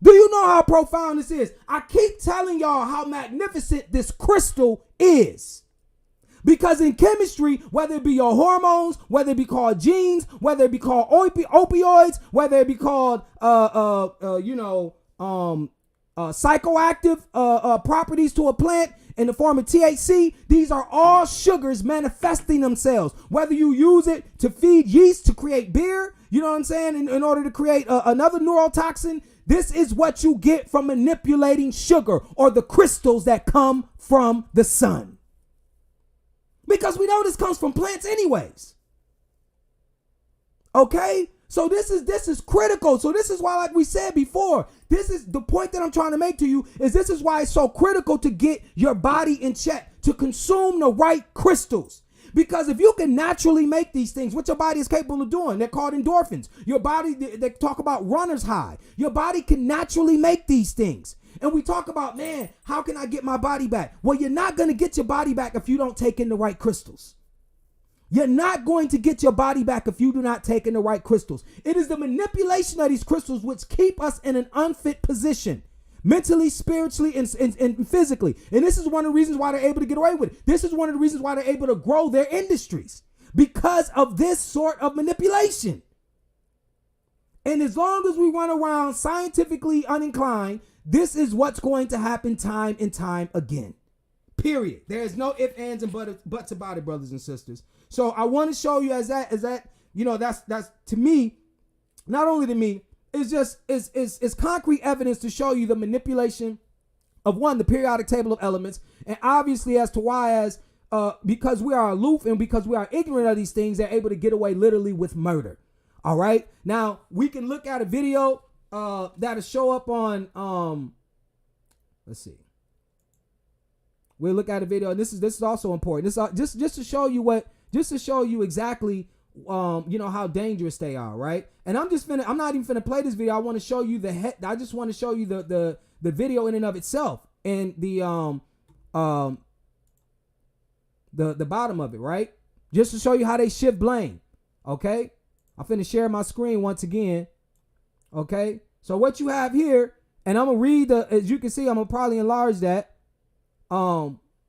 C: Do you know how profound this is? I keep telling y'all how magnificent this crystal is. Because in chemistry, whether it be your hormones, whether it be called genes, whether it be called opioids, whether it be called psychoactive properties to a plant in the form of THC, these are all sugars manifesting themselves. Whether you use it to feed yeast to create beer, you know what I'm saying, in order to create another neurotoxin, this is what you get from manipulating sugar, or the crystals that come from the sun. Because we know this comes from plants anyways. Okay? So this is critical. So this is why, like we said before, this is the point that I'm trying to make to you, is this is why it's so critical to get your body in check, to consume the right crystals. Because if you can naturally make these things, what your body is capable of doing, they're called endorphins. Your body, they talk about runner's high. Your body can naturally make these things. And we talk about, man, how can I get my body back? Well, you're not going to get your body back if you don't take in the right crystals. You're not going to get your body back if you do not take in the right crystals. It is the manipulation of these crystals which keep us in an unfit position, mentally, spiritually, and physically. And this is one of the reasons why they're able to get away with it. This is one of the reasons why they're able to grow their industries, because of this sort of manipulation. And as long as we run around scientifically uninclined, this is what's going to happen time and time again. Period. There is no ifs, ands, and buts about it, brothers and sisters. So I want to show you as that, that's to me, not only to me, it's concrete evidence to show you the manipulation of, one, the periodic table of elements, and obviously as to why, because we are aloof and because we are ignorant of these things, they're able to get away literally with murder. All right. Now we can look at a video that'll show up on let's see. We'll look at a video, and this is also important. This just to show you exactly how dangerous they are, right? And I'm not even finna play this video. I want to show you I just want to show you the video in and of itself, and the bottom of it, right? Just to show you how they shift blame. Okay? I'm finna share my screen once again. Okay? So what you have here, and I'm gonna read as you can see, I'm gonna probably enlarge that.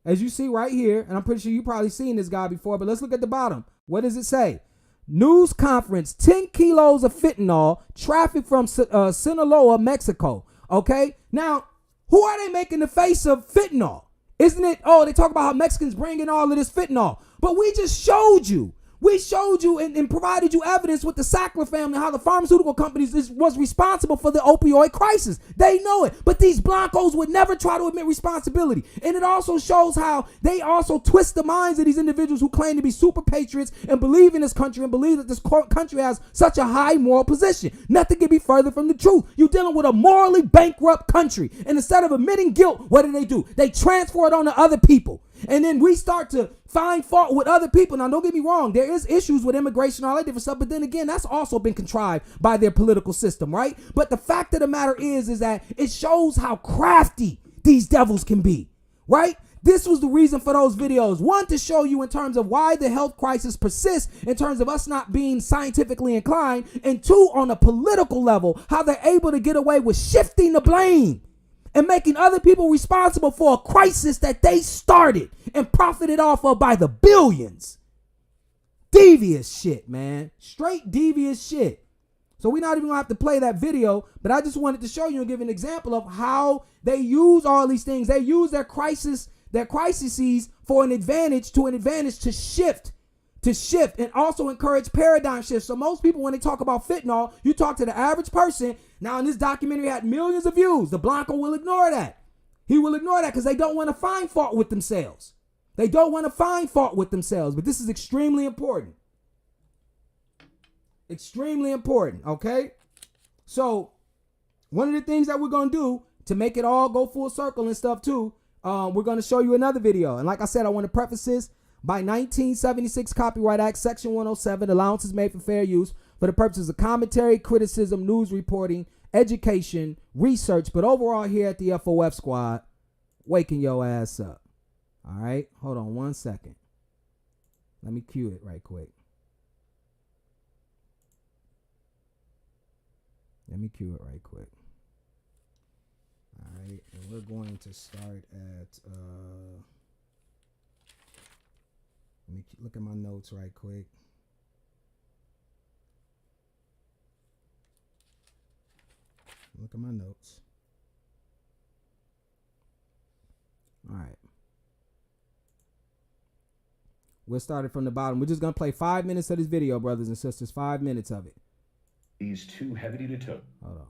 C: As you see right here, and I'm pretty sure you probably seen this guy before, but let's look at the bottom. What does it say? News conference, 10 kilos of fentanyl trafficked from Sinaloa, Mexico. Okay, now who are they making the face of fentanyl? Isn't it? Oh, they talk about how Mexicans bring in all of this fentanyl, but we just showed you. We showed you and provided you evidence with the Sackler family, how the pharmaceutical companies was responsible for the opioid crisis. They know it, but these Blancos would never try to admit responsibility. And it also shows how they also twist the minds of these individuals who claim to be super patriots and believe in this country and believe that this country has such a high moral position. Nothing can be further from the truth. You're dealing with a morally bankrupt country. And instead of admitting guilt, what do? They transfer it on to other people. And then we start to find fault with other people. Now, don't get me wrong. There is issues with immigration, all that different stuff. But then again, that's also been contrived by their political system, right? But the fact of the matter is that it shows how crafty these devils can be, right? This was the reason for those videos. One, to show you in terms of why the health crisis persists, in terms of us not being scientifically inclined. And two, on a political level, how they're able to get away with shifting the blame and making other people responsible for a crisis that they started and profited off of by the billions. Devious shit, man. Straight devious shit. So we're not even gonna have to play that video, but I just wanted to show you and give an example of how they use all these things. They use their crises for an advantage to shift and also encourage paradigm shifts. So most people, when they talk about fentanyl, you talk to the average person. Now, in this documentary, had millions of views. The Blanco will ignore that. He will ignore that because they don't want to find fault with themselves. But this is extremely important. Extremely important, okay? So one of the things that we're going to do to make it all go full circle and stuff too, we're going to show you another video. And like I said, I want to preface this by 1976 Copyright Act, Section 107, allowances made for fair use for the purposes of commentary, criticism, news reporting, education, research, but overall here at the FOF Squad, waking your ass up. All right, hold on 1 second. Let me cue it right quick. Let me cue it right quick. All right, and we're going to start at, let me look at my notes right quick. Look at my notes. All right. We'll start it from the bottom. We're just going to play 5 minutes of this video, brothers and sisters. 5 minutes of it.
M: These too heavy to tow.
C: Hold on.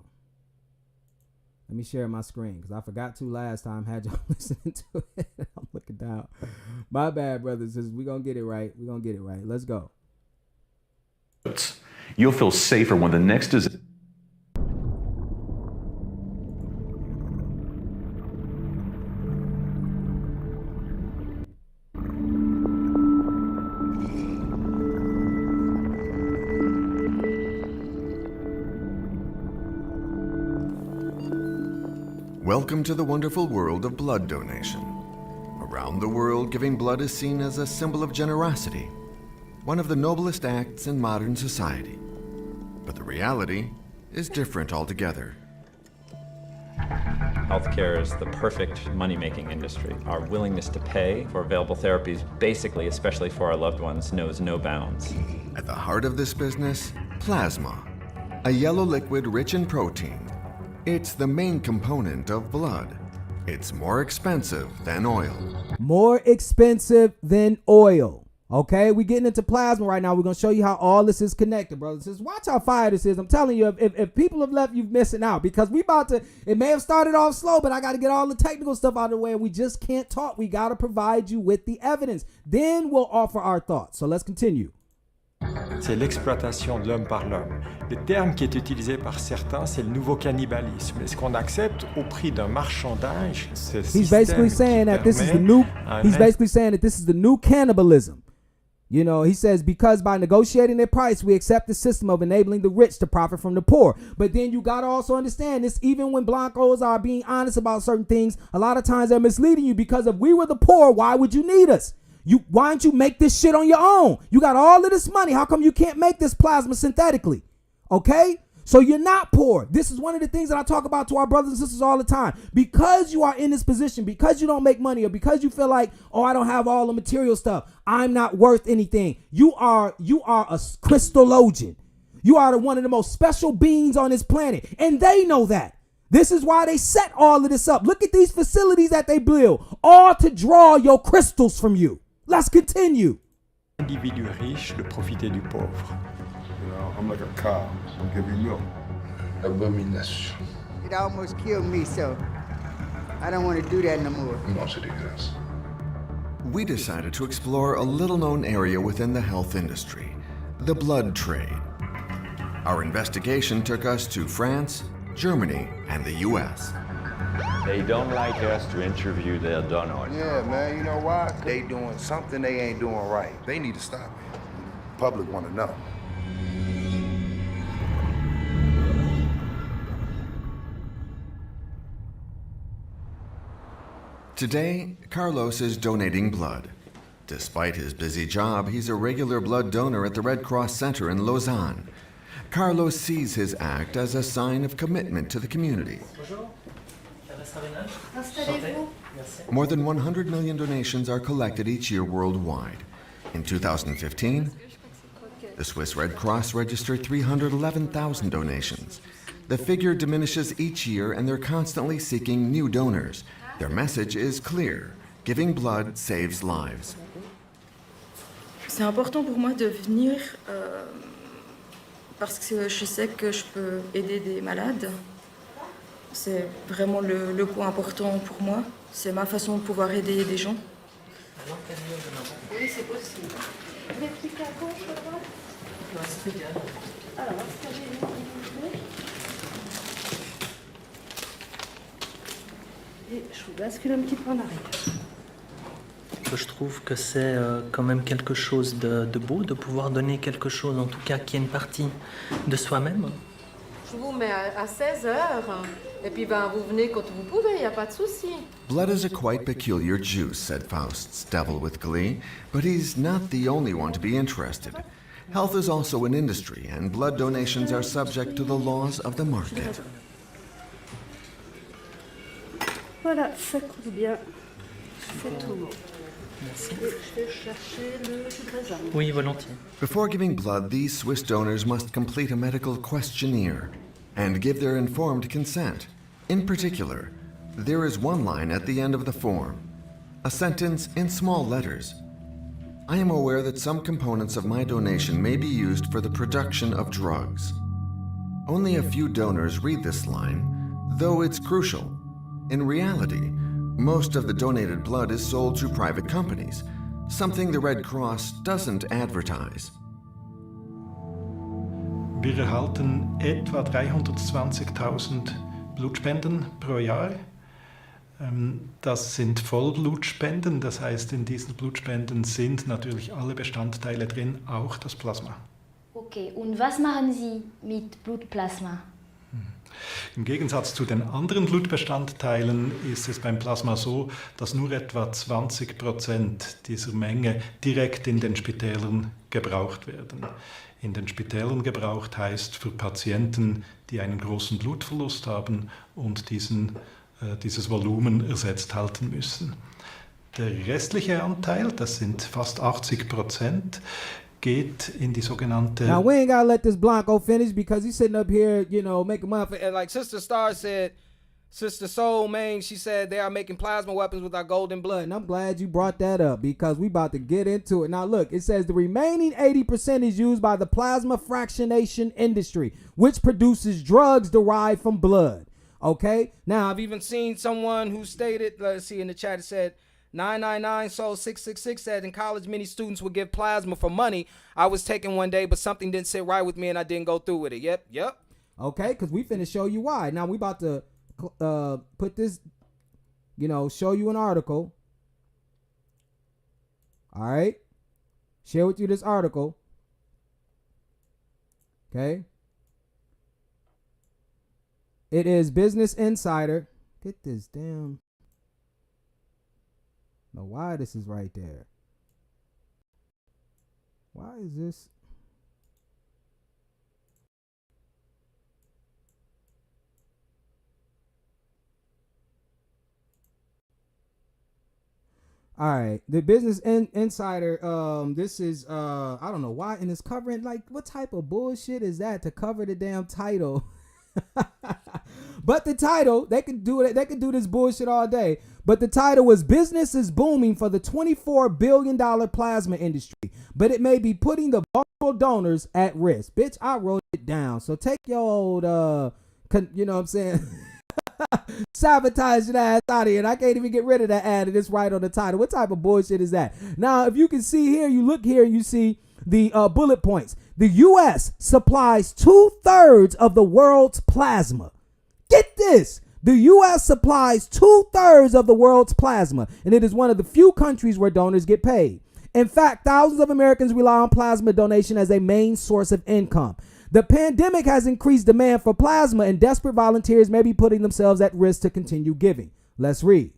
C: Let me share my screen because I forgot to last time. Had y'all listening to it. I'm looking down. My bad, brothers. We're going to get it right. We're going to get it right. Let's go.
M: You'll feel safer when the next disease.
N: Welcome to the wonderful world of blood donation. Around the world, giving blood is seen as a symbol of generosity, one of the noblest acts in modern society. But the reality is different altogether.
O: Healthcare is the perfect money-making industry. Our willingness to pay for available therapies, basically, especially for our loved ones, knows no bounds.
N: At the heart of this business, plasma, a yellow liquid rich in protein. It's the main component of blood. It's more expensive than oil.
C: More expensive than oil. Okay, we're getting into plasma right now. We're going to show you how all this is connected, brothers and sisters. Watch how fire this is. I'm telling you, if people have left, you're missing out because we about to, it may have started off slow, but I got to get all the technical stuff out of the way and we just can't talk. We got to provide you with the evidence. Then we'll offer our thoughts. So let's continue.
P: C'est l'exploitation de l'homme par l'homme. Le terme qui est utilisé par certains, c'est le nouveau cannibalisme. Et ce qu'on accepte au prix d'un marchandage, c'est
C: He's basically saying that this is the new. He's basically saying that this is the new cannibalism. You know, he says, because by negotiating their price, we accept the system of enabling the rich to profit from the poor. But then you got to also understand this, even when Blancos are being honest about certain things, a lot of times they're misleading you because if we were the poor, why would you need us? Why don't you make this shit on your own? You got all of this money. How come you can't make this plasma synthetically? Okay? So you're not poor. This is one of the things that I talk about to our brothers and sisters all the time. Because you are in this position, because you don't make money, or because you feel like, oh, I don't have all the material stuff, I'm not worth anything. You are a crystallogian. You are one of the most special beings on this planet. And they know that. This is why they set all of this up. Look at these facilities that they build, all to draw your crystals from you. Let's continue.
P: Individu riche de profiter du pauvre.
Q: You know, I'm like a cow. I'll give you milk. Abomination.
R: It almost killed me, so I don't want to do that no more.
N: We decided to explore a little-known area within the health industry, the blood trade. Our investigation took us to France, Germany, and the U.S.
S: They don't like us to interview their donors.
Q: Yeah, man, you know why? They doing something they ain't doing right. They need to stop it. The public want to know.
N: Today, Carlos is donating blood. Despite his busy job, he's a regular blood donor at the Red Cross Center in Lausanne. Carlos sees his act as a sign of commitment to the community. More than 100 million donations are collected each year worldwide. In 2015, the Swiss Red Cross registered 311,000 donations. The figure diminishes each year and they're constantly seeking new donors. Their message is clear: giving blood saves lives.
T: C'est important pour moi de venir parce que je sais que je peux aider des malades. C'est vraiment le point important pour moi. C'est ma façon de pouvoir aider des gens.
E: Oui, c'est possible. Les petits flacons, je crois. Et je vous bascule un petit peu en arrière.
U: Je trouve que c'est quand même quelque chose de beau de pouvoir donner quelque chose, en tout cas qui est une partie de soi-même.
G: Je vous mets à 16 heures. Et puis vous venez quand vous pouvez, il n'y a pas de souci.
N: Blood is a quite peculiar juice, said Faust's devil with glee, but he's not the only one to be interested. Health is also an industry, and blood donations are subject to the laws of the market.
E: Voilà, ça coule bien. C'est tout bon.
U: Merci.
E: Et je vais chercher le jus de raisin.
U: Oui, volontiers.
N: Before giving blood, these Swiss donors must complete a medical questionnaire and give their informed consent. In particular, there is one line at the end of the form, a sentence in small letters. I am aware that some components of my donation may be used for the production of drugs. Only a few donors read this line, though it's crucial. In reality, most of the donated blood is sold to private companies, something the Red Cross doesn't advertise.
P: Wir erhalten etwa 320.000 Blutspenden pro Jahr. Das sind Vollblutspenden, das heißt, in diesen Blutspenden sind natürlich alle Bestandteile drin, auch das Plasma.
V: Okay, und was machen Sie mit Blutplasma?
P: Im Gegensatz zu den anderen Blutbestandteilen ist es beim Plasma so, dass nur etwa 20% dieser Menge direkt in den Spitälern gebraucht werden. In den Spitälern gebraucht heißt für Patienten, die einen großen Blutverlust haben und dieses Volumen ersetzt halten müssen. Der restliche Anteil, das sind fast 80%, geht in die sogenannte...
C: Now, we ain't gotta let this Blanco finish because he's sitting up here, you know, making money. And like Sister Star said, Sister Soul Main, she said they are making plasma weapons with our golden blood. And I'm glad you brought that up because we about to get into it. Now, look, it says the remaining 80% is used by the plasma fractionation industry, which produces drugs derived from blood. Okay? Now, I've even seen someone who stated, let's see, in the chat, it said, 999 Soul 666 said in college many students would give plasma for money. I was taking one day, but something didn't sit right with me and I didn't go through with it. Yep. Okay, because we finna show you why. Now we about to put this, you know, show you an article. All right. Share with you this article. Okay. It is Business Insider. Get this damn. Now, why this is right there? Why is this? All right, the Business Insider. This is I don't know why, and it's covering like what type of bullshit is that to cover the damn title? But the title, they can do it. They can do this bullshit all day. But the title was "Business is Booming for the $24 billion plasma industry, but it may be putting the vulnerable donors at risk." Bitch, I wrote it down. So take your old, you know what I'm saying, sabotage your ass out of here. And I can't even get rid of that ad, and it's right on the title. What type of bullshit is that? Now, if you can see here, you look here, you see the bullet points. The U.S. supplies 2/3 of the world's plasma. Get this. The U.S. supplies 2/3 of the world's plasma, and it is one of the few countries where donors get paid. In fact, thousands of Americans rely on plasma donation as a main source of income. The pandemic has increased demand for plasma, and desperate volunteers may be putting themselves at risk to continue giving. Let's read.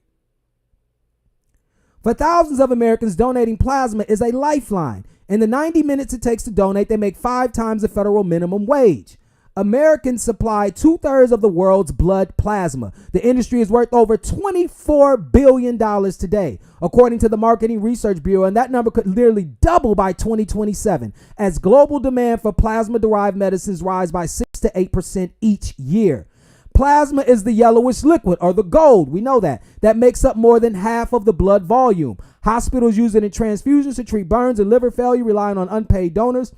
C: For thousands of Americans, donating plasma is a lifeline. In the 90 minutes it takes to donate, they make 5 times the federal minimum wage. Americans supply 2/3 of the world's blood plasma. The industry is worth over $24 billion today, according to the Marketing Research Bureau, and that number could nearly double by 2027 as global demand for plasma-derived medicines rise by 6 to 8% each year. Plasma is the yellowish liquid, or the gold, we know that makes up more than half of the blood volume. Hospitals use it in transfusions to treat burns and liver failure, relying on unpaid donors.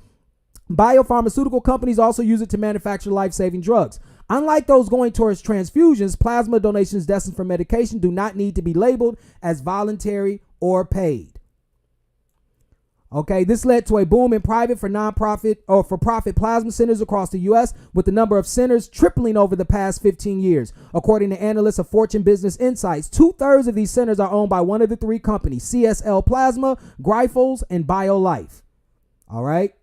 C: Biopharmaceutical companies also use it to manufacture life-saving drugs. Unlike those going towards transfusions, plasma donations destined for medication do not need to be labeled as voluntary or paid. Okay, this led to a boom in private for nonprofit or for profit plasma centers across the U.S., with the number of centers tripling over the past 15 years. According to analysts of Fortune Business Insights, 2/3 of these centers are owned by one of the three companies, CSL Plasma, Grifols, and BioLife. All right.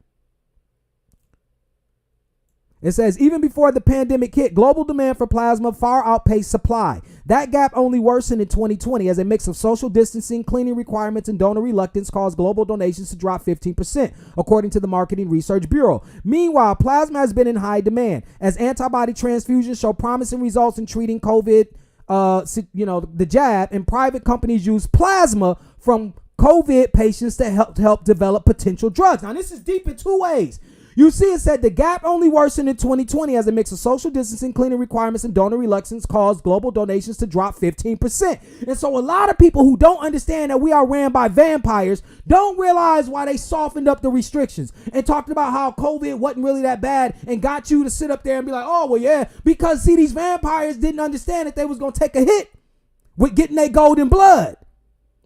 C: It says, even before the pandemic hit, global demand for plasma far outpaced supply. That gap only worsened in 2020 as a mix of social distancing, cleaning requirements, and donor reluctance caused global donations to drop 15%, according to the Marketing Research Bureau. Meanwhile, plasma has been in high demand as antibody transfusions show promising results in treating COVID, the jab, and private companies use plasma from COVID patients to help develop potential drugs. Now, this is deep in two ways. You see, it said the gap only worsened in 2020 as a mix of social distancing, cleaning requirements, and donor reluctance caused global donations to drop 15%. And so a lot of people who don't understand that we are ran by vampires don't realize why they softened up the restrictions and talked about how COVID wasn't really that bad and got you to sit up there and be like, oh, well, yeah, because see, these vampires didn't understand that they was going to take a hit with getting their golden blood.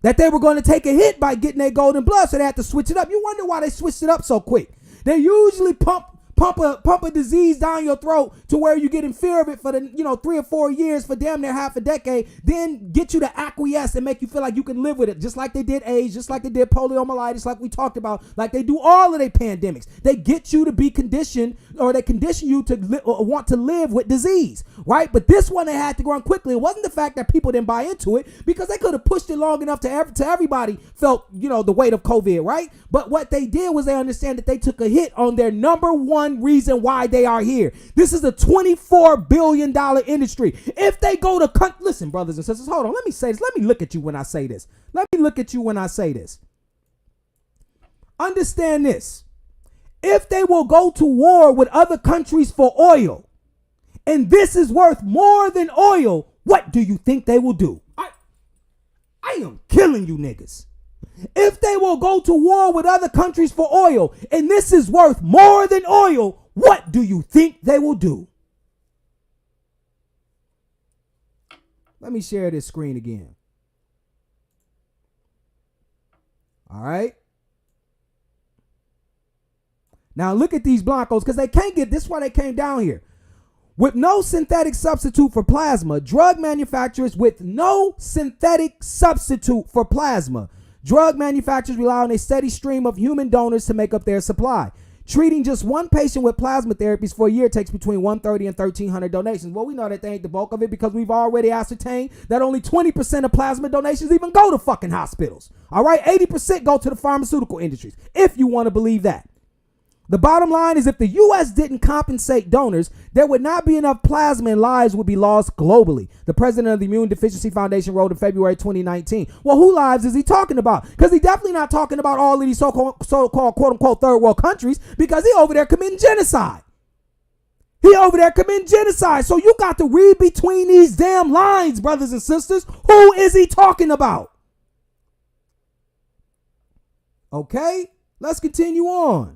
C: That they were going to take a hit by getting their golden blood, so they had to switch it up. You wonder why they switched it up so quick. They usually pump a disease down your throat to where you get in fear of it for the 3 or 4 years, for damn near half a decade, then get you to acquiesce and make you feel like you can live with it, just like they did AIDS, just like they did poliomyelitis, like we talked about, like they do all of their pandemics. They get you to be conditioned, or they condition you to want to live with disease, right? But this one, they had to run quickly. It wasn't the fact that people didn't buy into it, because they could have pushed it long enough to everybody felt the weight of COVID, right? But what they did was they understand that they took a hit on their number one reason why they are here. This is a $24 billion industry. If they go to listen, brothers and sisters, hold on. Let me say this. Let me look at you when I say this. Understand this. If they will go to war with other countries for oil, and this is worth more than oil, what do you think they will do? I am killing you niggas. If they will go to war with other countries for oil, and this is worth more than oil, what do you think they will do? Let me share this screen again. All right. Now look at these blancos, because they can't get, this is why they came down here. With no synthetic substitute for plasma, drug manufacturers rely on a steady stream of human donors to make up their supply. Treating just one patient with plasma therapies for a year takes between 130 and 1,300 donations. Well, we know that they ain't the bulk of it, because we've already ascertained that only 20% of plasma donations even go to fucking hospitals. All right, 80% go to the pharmaceutical industries, if you want to believe that. The bottom line is, if the U.S. didn't compensate donors, there would not be enough plasma and lives would be lost globally. The president of the Immune Deficiency Foundation wrote in February 2019. Well, who lives is he talking about? Because he's definitely not talking about all of these so-called quote-unquote third world countries, because he over there committing genocide. So you got to read between these damn lines, brothers and sisters. Who is he talking about? Okay, let's continue on.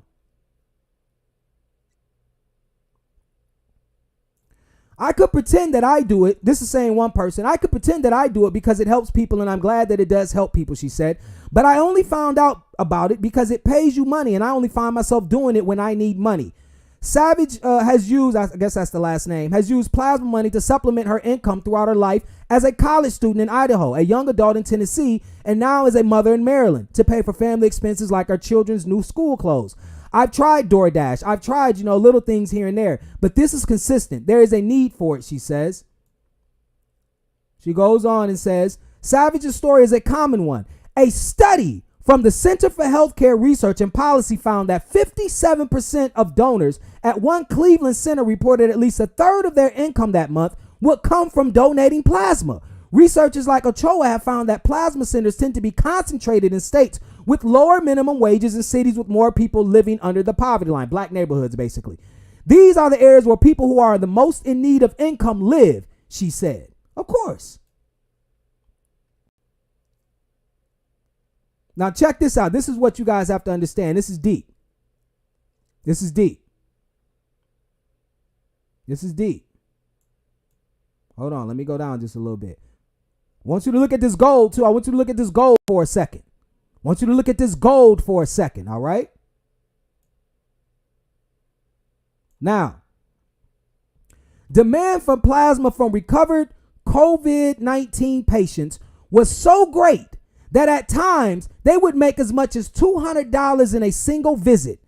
C: I could pretend that I do it. This is saying one person. I could pretend that I do it because it helps people, and I'm glad that it does help people, she said. But I only found out about it because it pays you money, and I only find myself doing it when I need money. Savage has used, I guess that's the last name, has used plasma money to supplement her income throughout her life as a college student in Idaho, a young adult in Tennessee, and now as a mother in Maryland, to pay for family expenses like her children's new school clothes. I've tried DoorDash. I've tried, little things here and there, but this is consistent. There is a need for it, she says. She goes on and says, Savage's story is a common one. A study from the Center for Healthcare Research and Policy found that 57% of donors at one Cleveland center reported at least a third of their income that month would come from donating plasma. Researchers like Ochoa have found that plasma centers tend to be concentrated in states with lower minimum wages and cities with more people living under the poverty line, black neighborhoods, basically. These are the areas where people who are the most in need of income live, she said. Of course. Now check this out. This is what you guys have to understand. This is deep. Hold on. Let me go down just a little bit. I want you to look at this goal too. I want you to look at this goal for a second. I want you to look at this gold for a second, all right? Now, demand for plasma from recovered COVID-19 patients was so great that at times they would make as much as $200 in a single visit.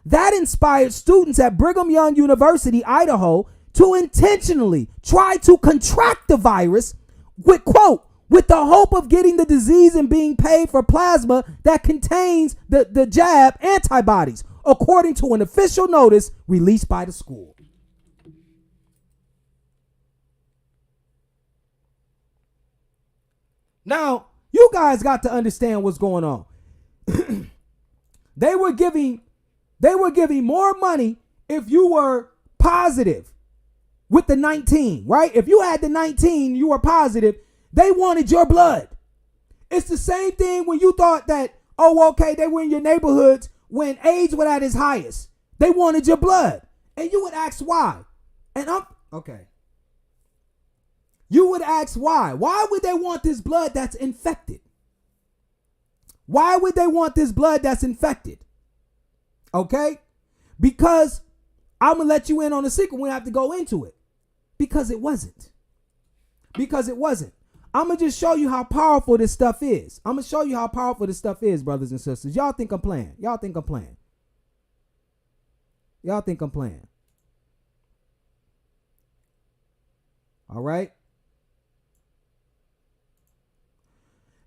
C: That inspired students at Brigham Young University, Idaho, to intentionally try to contract the virus with, quote, with the hope of getting the disease and being paid for plasma that contains the jab antibodies, according to an official notice released by the school. Now, you guys got to understand what's going on. They were giving more money if you were positive with the 19, right? If you had the 19, you were positive, they wanted your blood. It's the same thing when you thought that, oh, okay, they were in your neighborhoods when AIDS was at its highest. They wanted your blood. And you would ask why. And you would ask why. Why would they want this blood that's infected? Why would they want this blood that's infected? Okay? Because I'm going to let you in on a secret. We have to go into it. Because it wasn't. I'm going to just show you how powerful this stuff is. Brothers and sisters. Y'all think I'm playing. All right?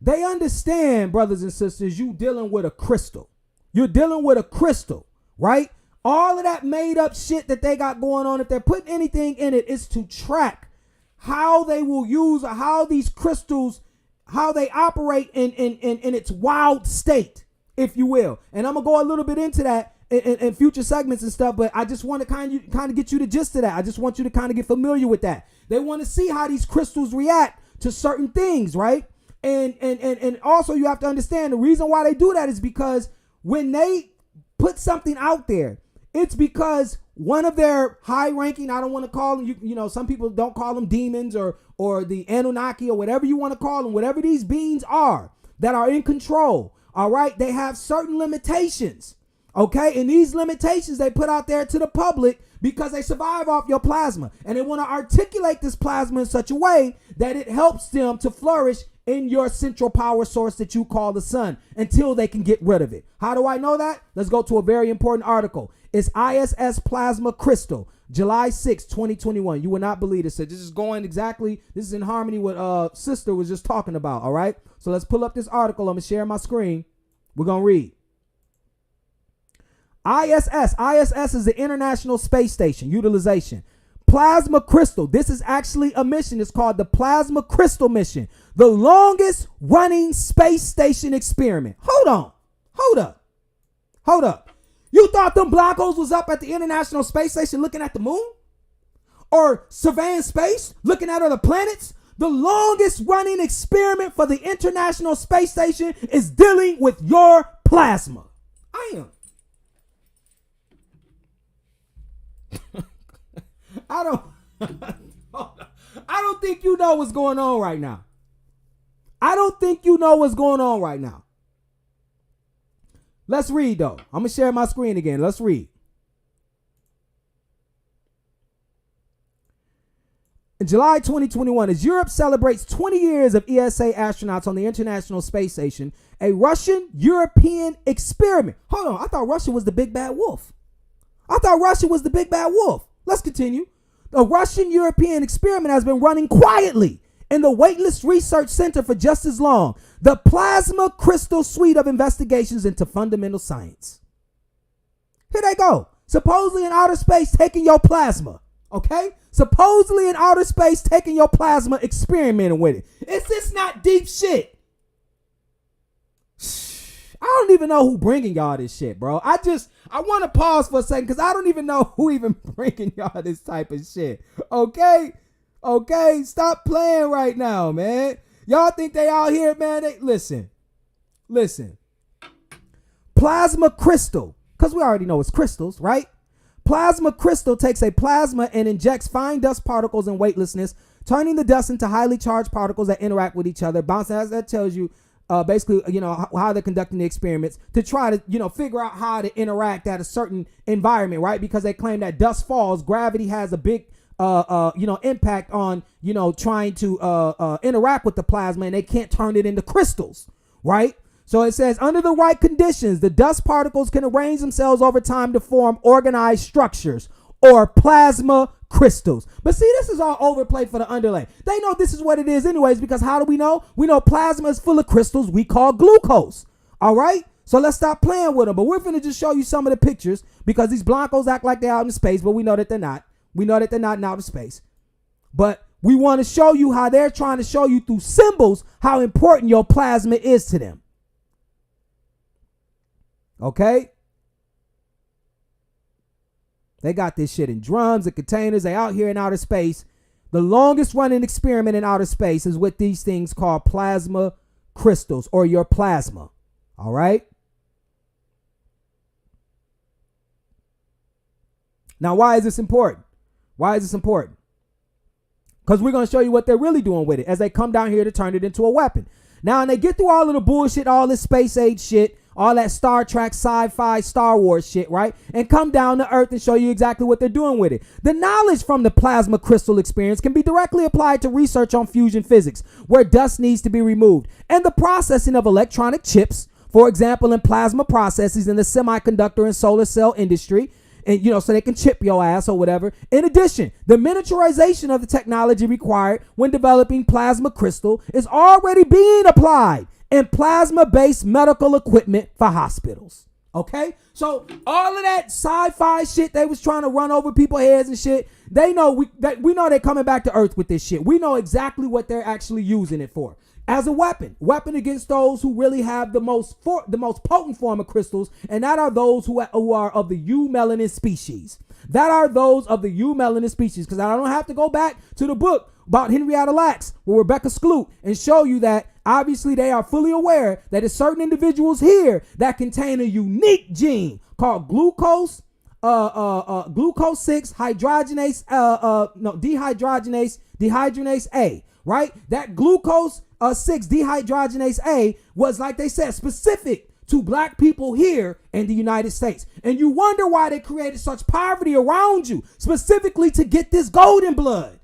C: They understand, brothers and sisters, you dealing with a crystal. You're dealing with a crystal, right? All of that made up shit that they got going on, if they're putting anything in it, is to track how they will use or how these crystals, how they operate in its wild state, if you will. And I'm going to go a little bit into that in future segments and stuff, but I just want to kind of get you the gist of that. I just want you to kind of get familiar with that. They want to see how these crystals react to certain things, right? And also you have to understand the reason why they do that is because when they put something out there, it's because one of their high-ranking, I don't want to call them, you know, some people don't call them demons or the Anunnaki or whatever you want to call them, whatever these beings are that are in control, all right? They have certain limitations, okay? And these limitations they put out there to the public because they survive off your plasma. And they want to articulate this plasma in such a way that it helps them to flourish in your central power source that you call the sun until they can get rid of it. How do I know that? Let's go to a very important article. It's ISS Plasma Crystal, July 6, 2021. You will not believe this. This is going exactly, this is in harmony with sister was just talking about, all right? So let's pull up this article. I'm going to share my screen. We're going to read. ISS is the International Space Station utilization. Plasma crystal. This is actually a mission. It's called the Plasma Crystal Mission, the longest running space station experiment. Hold up. You thought them black holes was up at the International Space Station looking at the moon? Or surveying space, looking at other planets? The longest running experiment for the International Space Station is dealing with your plasma. I don't think you know what's going on right now. Let's read, though. I'm going to share my screen again. Let's read. In July 2021, as Europe celebrates 20 years of ESA astronauts on the International Space Station, a Russian-European experiment. Hold on. I thought Russia was the big bad wolf. Let's continue. A Russian-European experiment has been running quietly in the Weightless Research Center for just as long. The Plasma Crystal Suite of Investigations into Fundamental Science. Here they go. Supposedly in outer space taking your plasma. Okay? Supposedly in outer space taking your plasma, experimenting with it. Is this not deep shit? I don't even know who bringing y'all this shit, bro. I want to pause for a second because I don't even know who even bringing y'all this type of shit. Okay? Stop playing right now, man. Y'all think they out here, man? Listen. Plasma crystal, because we already know it's crystals, right? Plasma crystal takes a plasma and injects fine dust particles in weightlessness, turning the dust into highly charged particles that interact with each other. Bouncing, as that tells you, basically, how they're conducting the experiments to try to, figure out how to interact at a certain environment, right? Because they claim that dust falls, gravity has a big, impact on, trying to interact with the plasma, and they can't turn it into crystals, right? So it says, under the right conditions, the dust particles can arrange themselves over time to form organized structures or plasma crystals. But see, this is all overplay for the underlay. They know this is what it is anyways, because how do we know? We know plasma is full of crystals we call glucose. All right? So let's stop playing with them. But we're going to just show you some of the pictures because these blancos act like they're out in space, but we know that they're not. We know that they're not in outer space. But we want to show you how they're trying to show you through symbols how important your plasma is to them. Okay? They got this shit in drums and containers. They out here in outer space. The longest running experiment in outer space is with these things called plasma crystals, or your plasma. All right? Now, why is this important? Why is this important? Because we're going to show you what they're really doing with it as they come down here to turn it into a weapon. Now, and they get through all of the bullshit, all this space age shit, all that Star Trek, sci-fi, Star Wars shit, right? And come down to Earth and show you exactly what they're doing with it. The knowledge from the plasma crystal experience can be directly applied to research on fusion physics, where dust needs to be removed, and the processing of electronic chips, for example, in plasma processes in the semiconductor and solar cell industry, and so they can chip your ass or whatever. In addition, the miniaturization of the technology required when developing plasma crystal is already being applied in plasma-based medical equipment for hospitals. Okay? So all of that sci-fi shit they was trying to run over people's heads and shit, they know we know they're coming back to Earth with this shit. We know exactly what they're actually using it for. As a weapon against those who really have the most potent form of crystals, and that are those who are of the eumelanin species. That are those of the eumelanin species, because I don't have to go back to the book about Henrietta Lacks with Rebecca Skloot and show you that obviously they are fully aware that there's certain individuals here that contain a unique gene called glucose 6 dehydrogenase A, right? That glucose 6 dehydrogenase A was, like they said, specific to black people here in the United States. And you wonder why they created such poverty around you, specifically to get this golden blood.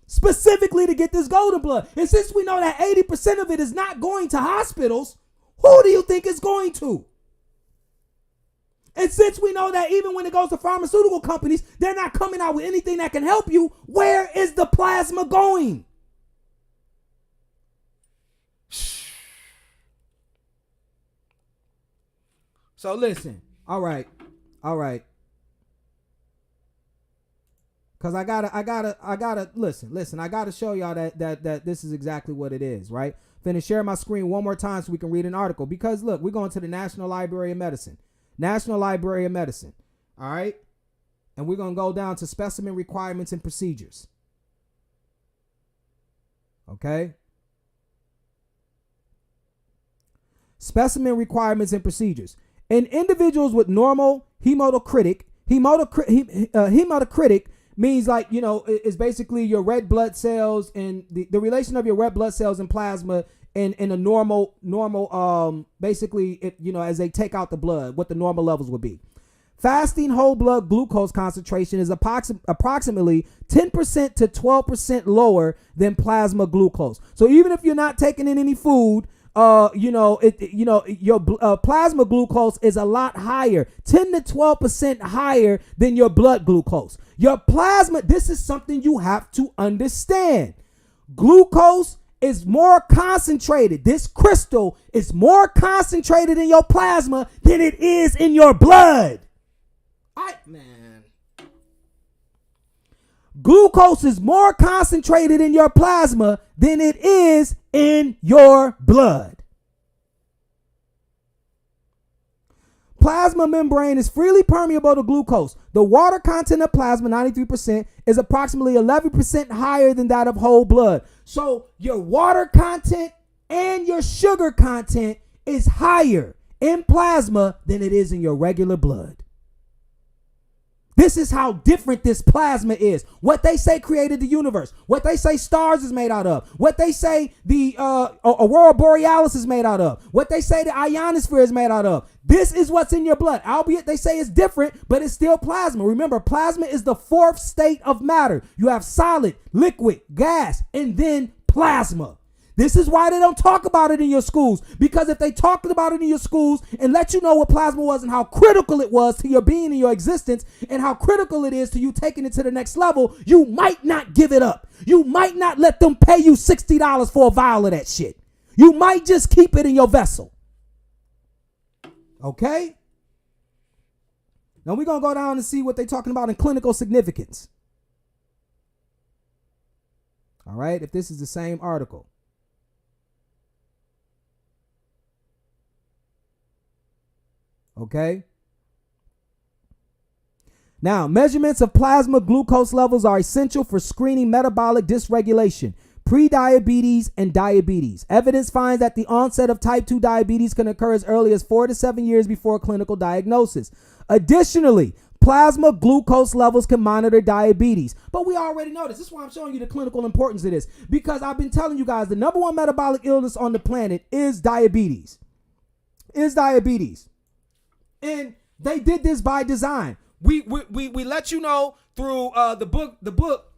C: Specifically to get this golden blood. And since we know that 80% of it is not going to hospitals, who do you think is going to? And since we know that even when it goes to pharmaceutical companies, they're not coming out with anything that can help you, where is the plasma going? So listen, all right. Cause I gotta listen, I gotta show y'all that this is exactly what it is, right? Finna share my screen one more time so we can read an article, because look, we're going to the National Library of Medicine. All right? And we're gonna go down to specimen requirements and procedures. Okay? Specimen requirements and procedures. In individuals with normal hematocrit means, like, is basically your red blood cells and the relation of your red blood cells and plasma in a normal basically, as they take out the blood, what the normal levels would be. Fasting whole blood glucose concentration is approximately 10% to 12% lower than plasma glucose. So even if you're not taking in any food, your plasma glucose is a lot higher, 10 to 12% higher than your blood glucose. Your plasma, this is something you have to understand. Glucose is more concentrated. This crystal is more concentrated in your plasma than it is in your blood. Glucose is more concentrated in your plasma than it is in your blood. Plasma membrane is freely permeable to glucose. The water content of plasma, 93%, is approximately 11% higher than that of whole blood. So your water content and your sugar content is higher in plasma than it is in your regular blood. This is how different this plasma is. What they say created the universe. What they say stars is made out of. What they say the aurora borealis is made out of. What they say the ionosphere is made out of. This is what's in your blood. Albeit they say it's different, but it's still plasma. Remember, plasma is the fourth state of matter. You have solid, liquid, gas, and then plasma. This is why they don't talk about it in your schools. Because if they talked about it in your schools and let you know what plasma was and how critical it was to your being and your existence and how critical it is to you taking it to the next level, you might not give it up. You might not let them pay you $60 for a vial of that shit. You might just keep it in your vessel. Okay? Now we're going to go down and see what they're talking about in clinical significance. All right, if this is the same article. Okay. Now, measurements of plasma glucose levels are essential for screening metabolic dysregulation, prediabetes, and diabetes. Evidence finds that the onset of type 2 diabetes can occur as early as 4 to 7 years before clinical diagnosis. Additionally, plasma glucose levels can monitor diabetes. But we already know this. This is why I'm showing you the clinical importance of this. Because I've been telling you guys the number one metabolic illness on the planet is diabetes. And they did this by design. We let you know through the book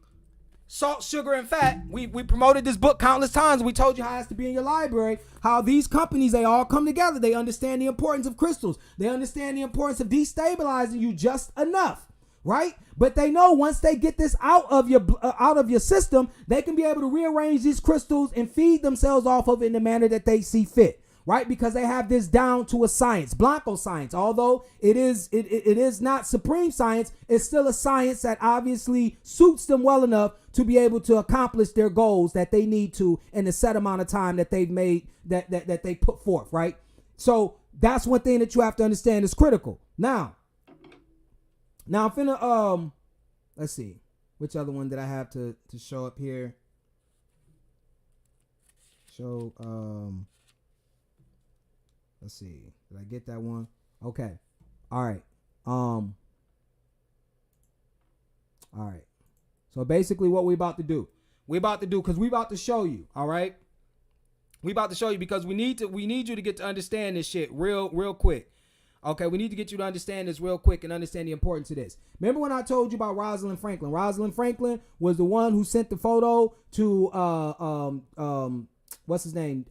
C: Salt, Sugar, and Fat. We promoted this book countless times. We told you how it has to be in your library, how these companies, they all come together. They understand the importance of crystals. They understand the importance of destabilizing you just enough, right? But they know once they get this out of your system, they can be able to rearrange these crystals and feed themselves off of it in the manner that they see fit. Right, because they have this down to a science, Blanco science. Although it is not supreme science, it's still a science that obviously suits them well enough to be able to accomplish their goals that they need to in the set amount of time that they've made that they put forth. Right, so that's one thing that you have to understand is critical. Now I'm finna let's see which other one did I have to show up here. Let's see. Did I get that one? Okay. All right. All right. So basically what we're about to do, because we're about to show you. All right. We about to show you because we need you to get to understand this shit real quick. Okay. We need to get you to understand this real quick and understand the importance of this. Remember when I told you about Rosalind Franklin? Rosalind Franklin was the one who sent the photo to, what's his name?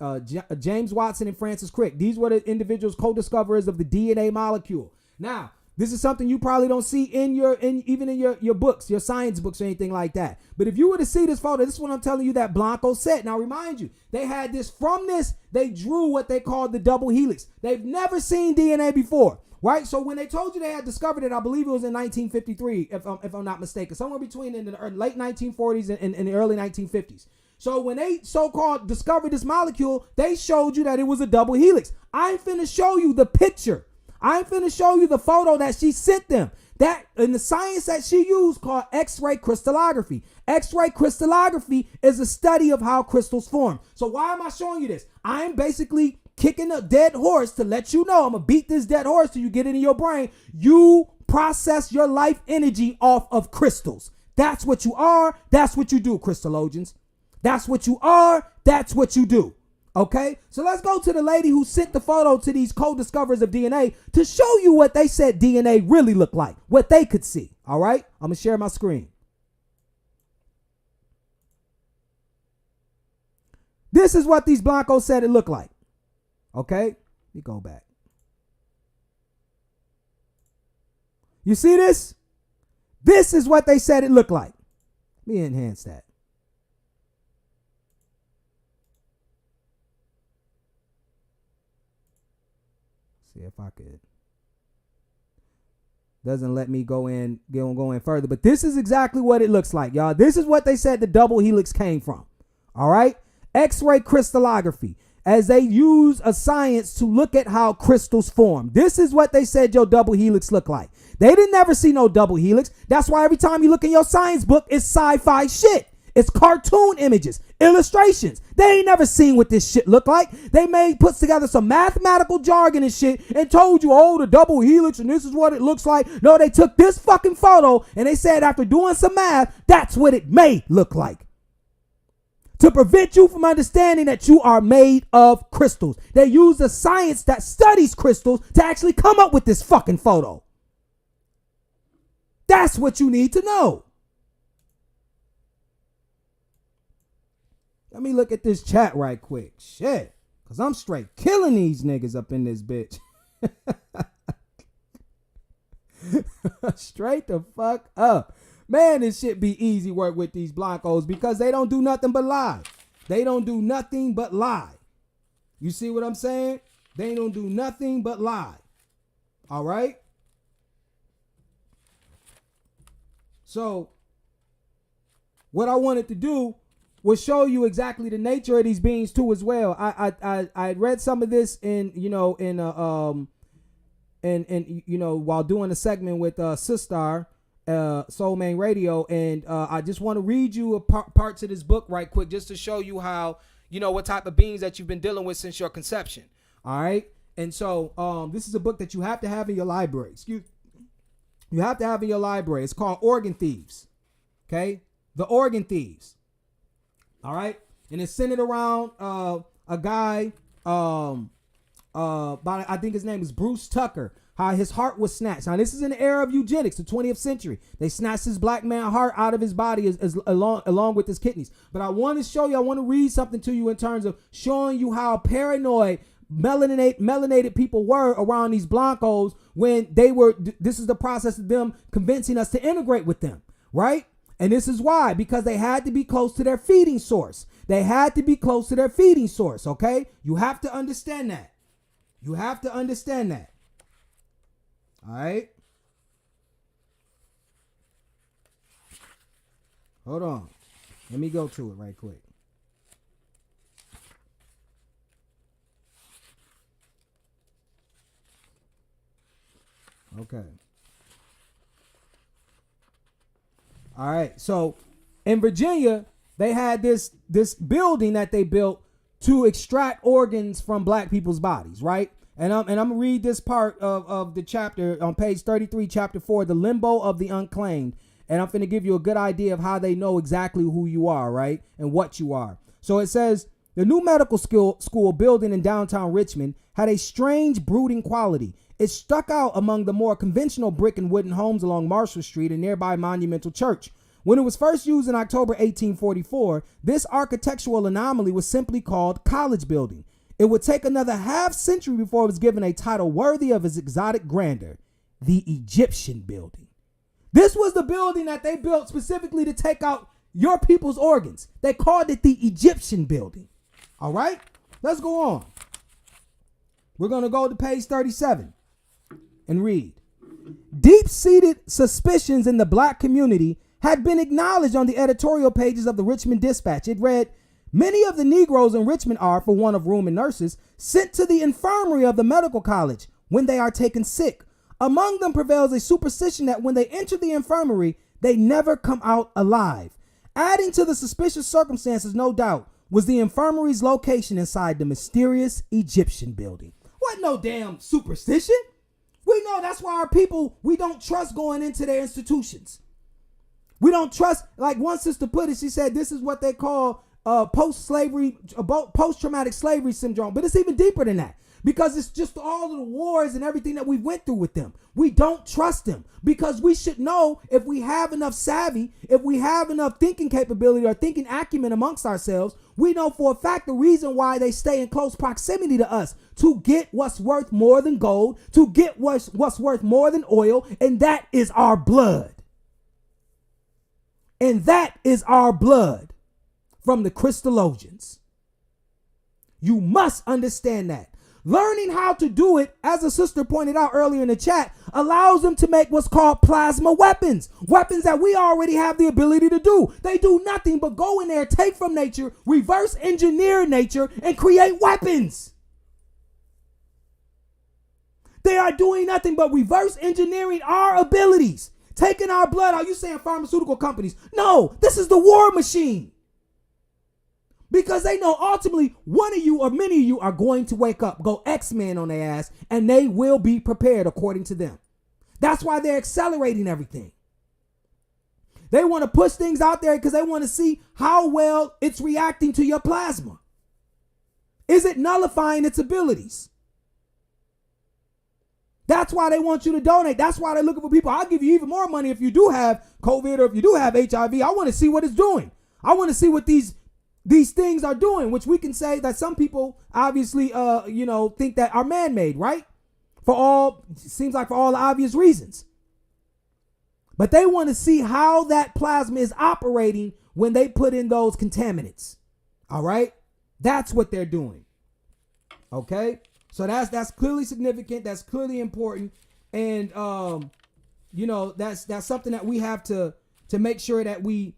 C: James Watson and Francis Crick. These were the individuals co-discoverers of the DNA molecule. Now, this is something you probably don't see in your books, your science books or anything like that. But if you were to see this photo, this is what I'm telling you that Blanco said. Now, remind you, they had this from this. They drew what they called the double helix. They've never seen DNA before. Right, so when they told you they had discovered it, I believe it was in 1953, if I'm not mistaken, somewhere between in the late 1940s and the early 1950s. So when they so-called discovered this molecule, they showed you that it was a double helix. I'm finna show you the picture. I'm finna show you the photo that she sent them. That in the science that she used called X-ray crystallography. X-ray crystallography is a study of how crystals form. So why am I showing you this? I'm basically kicking a dead horse to let you know. I'm gonna beat this dead horse till you get it in your brain. You process your life energy off of crystals. That's what you are. That's what you do, crystallogians. That's what you are. That's what you do. Okay, so let's go to the lady who sent the photo to these co-discoverers of DNA to show you what they said DNA really looked like, what they could see. All right, I'm gonna share my screen. This is what these Blancos said it looked like. Okay, let me go back. You see this? This is what they said it looked like. Let me enhance that. See if I could. Doesn't let me go in further, but this is exactly what it looks like, y'all. This is what they said the double helix came from. All right, X-ray crystallography, as they use a science to look at how crystals form. This is what they said your double helix look like. They didn't never see no double helix. That's why every time you look in your science book, it's sci-fi shit. It's cartoon images, illustrations. They ain't never seen what this shit look like. They puts together some mathematical jargon and shit and told you, oh, the double helix and this is what it looks like. No, they took this fucking photo and they said after doing some math, that's what it may look like. To prevent you from understanding that you are made of crystals. They use the science that studies crystals to actually come up with this fucking photo. That's what you need to know. Let me look at this chat right quick. Shit. Because I'm straight killing these niggas up in this bitch. Straight the fuck up. Man, this shit be easy work with these blancos because they don't do nothing but lie. They don't do nothing but lie. You see what I'm saying? They don't do nothing but lie. All right? So, what I wanted to do was show you exactly the nature of these beings too as well. I read some of this in while doing a segment with Sistar, Soul Main Radio, and I just want to read you parts of this book right quick just to show you how, what type of beings that you've been dealing with since your conception. All right? And so this is a book that you have to have in your library. You have to have in your library. It's called Organ Thieves. Okay? The Organ Thieves. All right? And it's centered around a guy I think his name is Bruce Tucker. How his heart was snatched. Now, this is in the era of eugenics, the 20th century. They snatched his black man heart out of his body along with his kidneys. But I want to show you, I want to read something to you in terms of showing you how paranoid melanated people were around these blancos when they were, this is the process of them convincing us to integrate with them, right? And this is why, because they had to be close to their feeding source. They had to be close to their feeding source, okay? You have to understand that. You have to understand that. All right. Hold on. Let me go to it right quick. Okay. All right. So in Virginia, they had this building that they built to extract organs from black people's bodies, right? And I'm going to read this part of the chapter on page 33, chapter 4, the limbo of the unclaimed. And I'm going to give you a good idea of how they know exactly who you are, right? And what you are. So it says, the new medical school building in downtown Richmond had a strange brooding quality. It stuck out among the more conventional brick and wooden homes along Marshall Street and nearby Monumental Church. When it was first used in October 1844, this architectural anomaly was simply called College Building. It would take another half century before it was given a title worthy of its exotic grandeur, the Egyptian Building. This was the building that they built specifically to take out your people's organs. They called it the Egyptian Building. All right, let's go on. We're going to go to page 37 and read. Deep-seated suspicions in the black community had been acknowledged on the editorial pages of the Richmond Dispatch. It read, many of the Negroes in Richmond are, for want of room and nurses, sent to the infirmary of the medical college when they are taken sick. Among them prevails a superstition that when they enter the infirmary, they never come out alive. Adding to the suspicious circumstances, no doubt, was the infirmary's location inside the mysterious Egyptian Building. What no damn superstition? We know that's why our people, we don't trust going into their institutions. We don't trust, like one sister put it, she said this is what they call post-slavery, post-traumatic slavery syndrome. But it's even deeper than that because it's just all of the wars and everything that we went through with them. We don't trust them because we should know if we have enough savvy, if we have enough thinking capability or thinking acumen amongst ourselves, we know for a fact the reason why they stay in close proximity to us to get what's worth more than gold, to get what's worth more than oil, and that is our blood. And that is our blood from the Christologians. You must understand that. Learning how to do it, as a sister pointed out earlier in the chat, allows them to make what's called plasma weapons. Weapons that we already have the ability to do. They do nothing but go in there, take from nature, reverse engineer nature, and create weapons. They are doing nothing but reverse engineering our abilities, taking our blood out. You saying pharmaceutical companies? No, this is the war machine. Because they know ultimately one of you or many of you are going to wake up, go X-Men on their ass, and they will be prepared according to them. That's why they're accelerating everything. They want to push things out there because they want to see how well it's reacting to your plasma. Is it nullifying its abilities? That's why they want you to donate. That's why they're looking for people. I'll give you even more money if you do have COVID or if you do have HIV. I want to see what it's doing. I want to see what these things are doing, which we can say that some people obviously, think that are man-made, right? Seems like for all the obvious reasons. But they want to see how that plasma is operating when they put in those contaminants. All right? That's what they're doing. Okay? So that's clearly significant. That's clearly important. And that's something that we have to make sure that we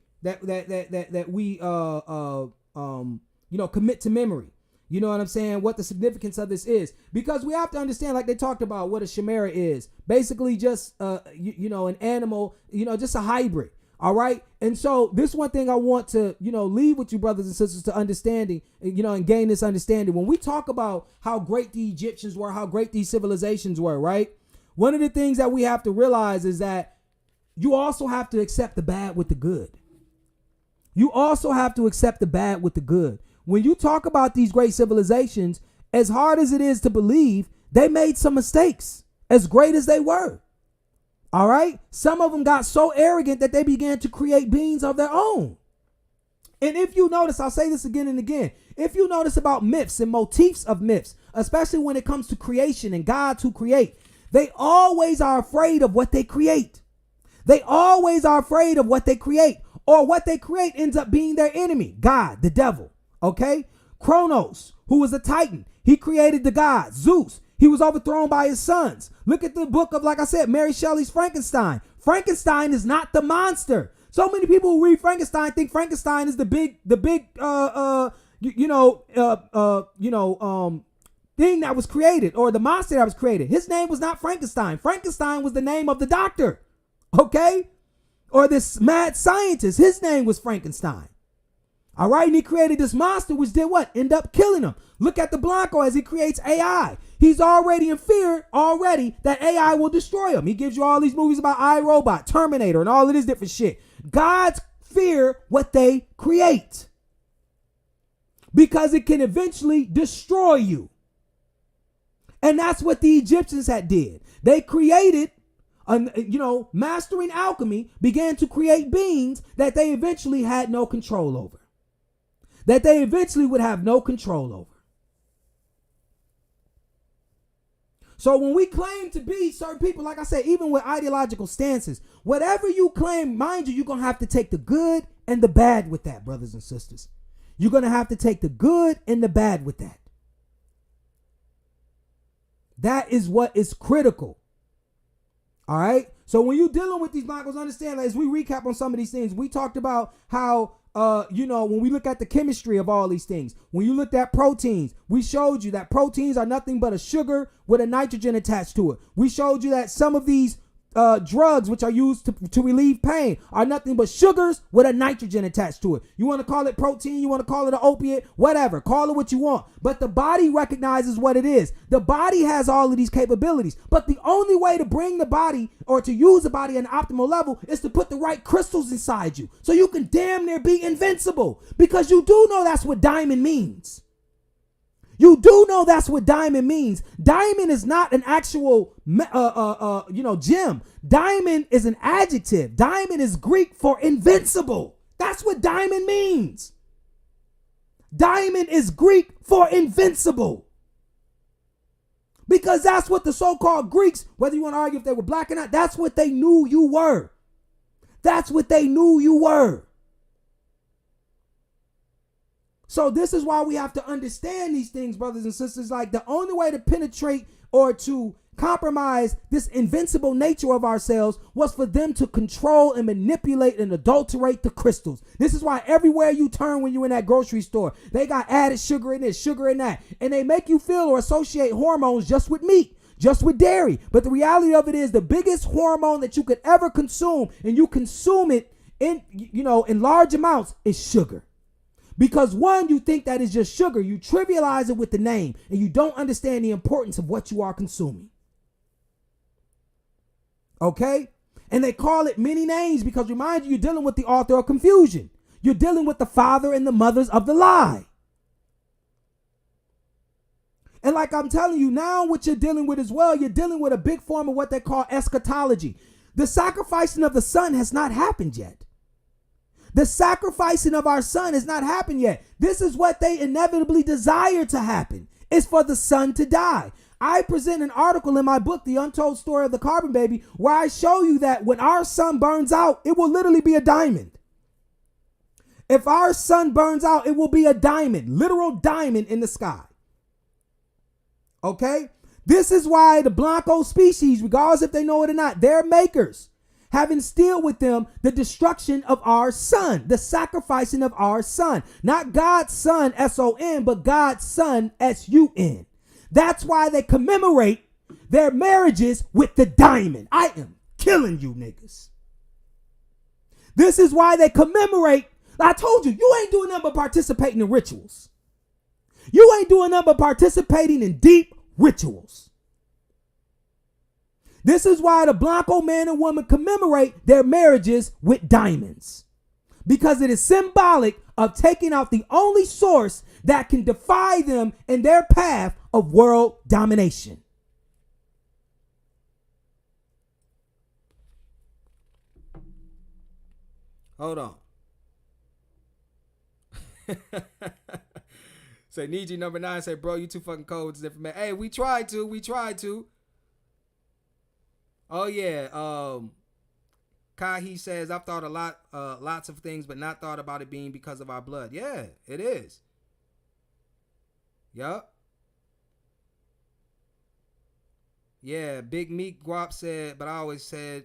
C: commit to memory. You know what I'm saying? What the significance of this is. Because we have to understand, like they talked about, what a chimera is. Basically just, an animal, just a hybrid. All right? And so this one thing I want to, leave with you brothers and sisters to understanding, and gain this understanding. When we talk about how great the Egyptians were, how great these civilizations were, right? One of the things that we have to realize is that you also have to accept the bad with the good. You also have to accept the bad with the good. When you talk about these great civilizations, as hard as it is to believe, they made some mistakes, as great as they were. All right? Some of them got so arrogant that they began to create beings of their own. And if you notice, I'll say this again and again, if you notice about myths and motifs of myths, especially when it comes to creation and gods who create, they always are afraid of what they create. They always are afraid of what they create, or what they create ends up being their enemy, God, the devil. Okay? Kronos, who was a Titan, he created the gods. Zeus, he was overthrown by his sons. Look at the book of, like I said, Mary Shelley's Frankenstein. Frankenstein is not the monster. So many people who read Frankenstein think Frankenstein is the big thing that was created, or the monster that was created. His name was not Frankenstein. Frankenstein was the name of the doctor. Okay? Or this mad scientist, his name was Frankenstein. All right, and he created this monster, which did what? End up killing him. Look at the Blanco as he creates AI. He's already in fear that AI will destroy him. He gives you all these movies about iRobot, Terminator, and all of this different shit. Gods fear what they create because it can eventually destroy you. And that's what the Egyptians had did. They created, mastering alchemy, began to create beings that they eventually had no control over. That they eventually would have no control over. So when we claim to be certain people, like I said, even with ideological stances, whatever you claim, mind you, you're going to have to take the good and the bad with that, brothers and sisters. You're going to have to take the good and the bad with that. That is what is critical. All right? So when you're dealing with these Blancos, understand, as we recap on some of these things, we talked about how when we look at the chemistry of all these things, when you looked at proteins, we showed you that proteins are nothing but a sugar with a nitrogen attached to it. We showed you that some of these drugs, which are used to relieve pain, are nothing but sugars with a nitrogen attached to it. You want to call it protein, you want to call it an opiate, whatever, call it what you want. But the body recognizes what it is. The body has all of these capabilities. But the only way to bring the body or to use the body at an optimal level is to put the right crystals inside you. So you can damn near be invincible. Because you do know that's what diamond means. You do know that's what diamond means. Diamond is not an actual, gem. Diamond is an adjective. Diamond is Greek for invincible. That's what diamond means. Diamond is Greek for invincible. Because that's what the so-called Greeks, whether you want to argue if they were black or not, that's what they knew you were. That's what they knew you were. So this is why we have to understand these things, brothers and sisters. Like, the only way to penetrate or to compromise this invincible nature of ourselves was for them to control and manipulate and adulterate the crystals. This is why everywhere you turn when you're in that grocery store, they got added sugar in this, sugar in that. And they make you feel or associate hormones just with meat. just with dairy. But the reality of it is the biggest hormone that you could ever consume, and you consume it in large amounts, is sugar. Because one, you think that is just sugar. You trivialize it with the name, and you don't understand the importance of what you are consuming. Okay? And they call it many names because, remind you, you're dealing with the author of confusion. You're dealing with the father and the mothers of the lie. And like I'm telling you now, what you're dealing with as well, you're dealing with a big form of what they call eschatology. The sacrificing of the son has not happened yet. The sacrificing of our son has not happened yet. This is what they inevitably desire to happen. It's for the son to die. I present an article in my book, The Untold Story of the Carbon Baby, where I show you that when our sun burns out, it will literally be a diamond. If our sun burns out, it will be a diamond, literal diamond in the sky. Okay? This is why the Blanco species, regardless if they know it or not, their makers have instilled with them the destruction of our son, the sacrificing of our son. Not God's son, S-O-N, but God's son, S-U-N. That's why they commemorate their marriages with the diamond. I am killing you niggas. This is why they commemorate. I told you, you ain't doing nothing but participating in rituals. You ain't doing nothing but participating in deep rituals. This is why the Blanco man and woman commemorate their marriages with diamonds. Because it is symbolic of taking out the only source that can defy them in their path of world domination. Hold on. Say, need you number 9. Say, bro, you too fucking cold with this information. Hey, we tried to. Oh yeah. Kahi says, I've thought lots of things, but not thought about it being because of our blood. Yeah, it is. Yup. Yeah, Big Meek Guap said, but I always said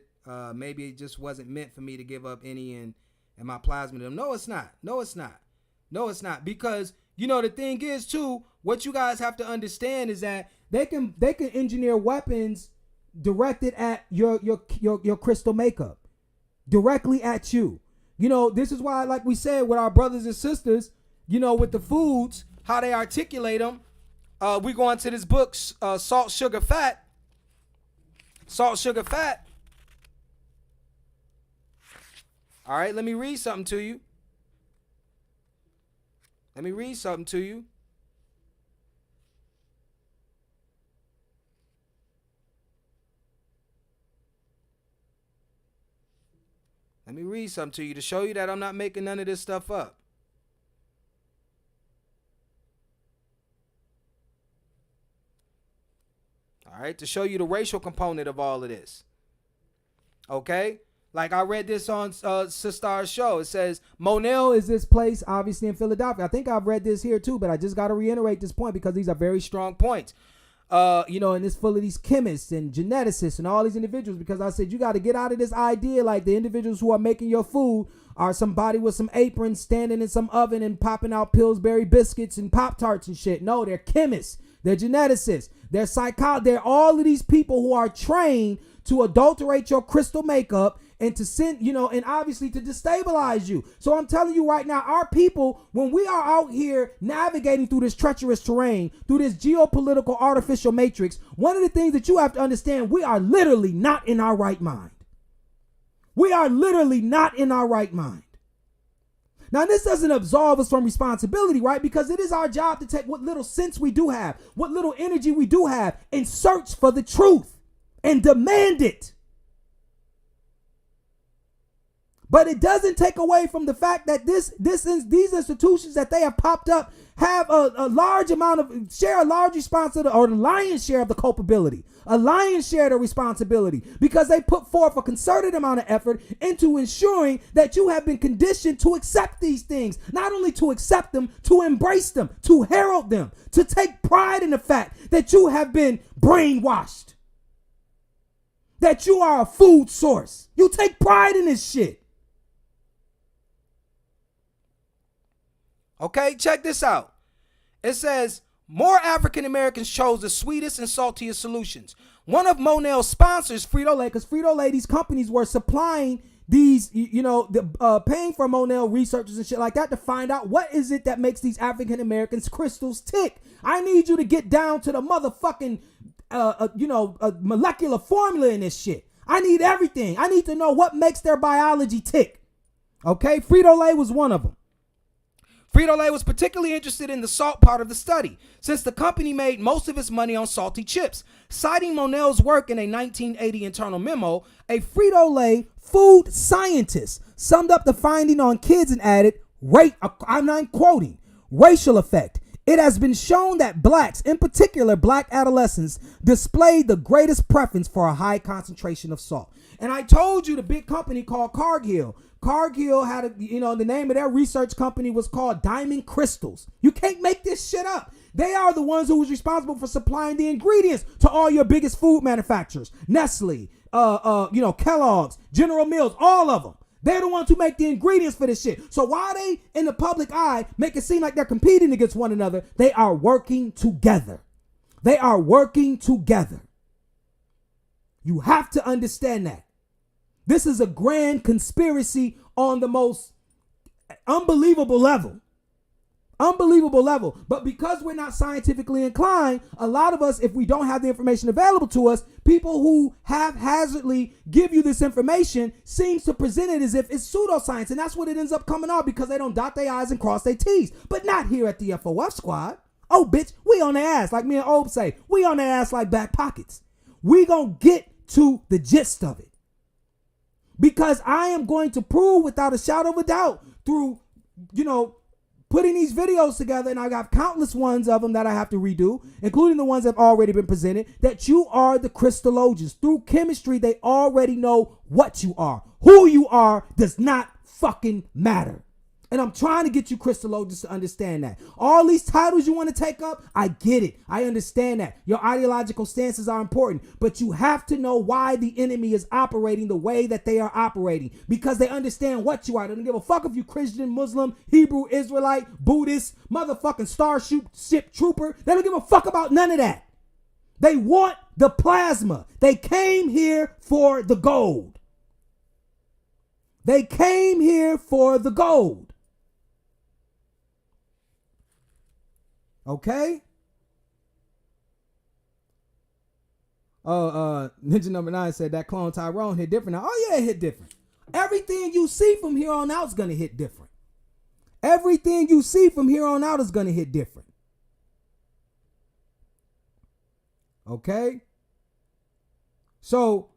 C: maybe it just wasn't meant for me to give up any in my plasmid. No, it's not. Because, the thing is, too, what you guys have to understand is that they can engineer weapons directed at your crystal makeup, directly at you. This is why, like we said, with our brothers and sisters, with the foods, how they articulate them. We go into this book, Salt, Sugar, Fat. Salt, Sugar, Fat. All right, let me read something to you. Let me read something to you. Let me read something to you to show you that I'm not making none of this stuff up. All right, to show you the racial component of all of this. Okay? Like I read this on Sistar's show. It says, Monell is this place, obviously in Philadelphia. I think I've read this here too, but I just got to reiterate this point because these are very strong points. And it's full of these chemists and geneticists and all these individuals, because I said you got to get out of this idea like the individuals who are making your food are somebody with some aprons standing in some oven and popping out Pillsbury biscuits and Pop-Tarts and shit. No, they're chemists. They're geneticists. They're psychologists. They're all of these people who are trained to adulterate your crystal makeup and to send, and obviously to destabilize you. So I'm telling you right now, our people, when we are out here navigating through this treacherous terrain, through this geopolitical artificial matrix, one of the things that you have to understand, we are literally not in our right mind. We are literally not in our right mind. Now, this doesn't absolve us from responsibility, right? Because it is our job to take what little sense we do have, what little energy we do have, and search for the truth and demand it. But it doesn't take away from the fact that these institutions that they have popped up have a large amount of, share a large responsibility, or the lion's share of the culpability, a lion's share of the responsibility, because they put forth a concerted amount of effort into ensuring that you have been conditioned to accept these things, not only to accept them, to embrace them, to herald them, to take pride in the fact that you have been brainwashed, that you are a food source. You take pride in this shit. Okay, check this out. It says,
A: More African Americans chose the sweetest and saltiest solutions. One of Monell's sponsors,
C: Frito-Lay, because Frito-Lay, these companies were supplying these, paying for Monell researchers and shit like that to find out what is it that makes these African Americans crystals tick. I need you to get down to the motherfucking, molecular formula in this shit. I need everything. I need to know what makes their biology tick. Okay, Frito-Lay was one of them.
A: Frito-Lay was particularly interested in the salt part of the study, since the company made most of its money on salty chips. Citing Monell's work in a 1980 internal memo,
C: a Frito-Lay food scientist summed up the finding on kids and added, I'm quoting, racial effect. It has been shown that blacks, in particular black adolescents, displayed the greatest preference for a high concentration of salt.
A: And I told you the big company called Cargill had the name of their research company was called Diamond Crystals. You can't make this shit up. They are the ones who was responsible for supplying the ingredients to all your biggest food manufacturers. Nestle, Kellogg's, General Mills, all of them. They're the ones who make the ingredients for this shit. So while they, in the public eye, make it seem like they're competing against one another, they are working together. They are working together. You have to understand that. This is a grand conspiracy on the most unbelievable level. Unbelievable level. But because we're not scientifically inclined, a lot of us, if we don't have the information available to us, people who haphazardly give you this information seems to present it as if it's pseudoscience. And that's what it ends up coming out, because they don't dot their I's and cross their T's. But not here at the FOF squad. Oh, bitch, we on their ass. Like me and Obe say, we on their ass like back pockets. We gonna get to the gist of it. Because I am going to prove without a shadow of a doubt through, putting these videos together, and I got countless ones of them that I have to redo, including the ones that have already been presented, that you are the crystallologists. Through chemistry, they already know what you are. Who you are does not fucking matter. And I'm trying to get you crystallologists to understand that. All these titles you want to take up, I get it. I understand that. Your ideological stances are important. But you have to know why the enemy is operating the way that they are operating. Because they understand what you are. They don't give a fuck if you Christian, Muslim, Hebrew, Israelite, Buddhist, motherfucking Starship Trooper. They don't give a fuck about none of that. They want the plasma. They came here for the gold. They came here for the gold. Okay. Ninja number 9 said that clone Tyrone hit different. Now, oh yeah, it hit different. Everything you see from here on out is gonna hit different. Everything you see from here on out is gonna hit different. Okay. So,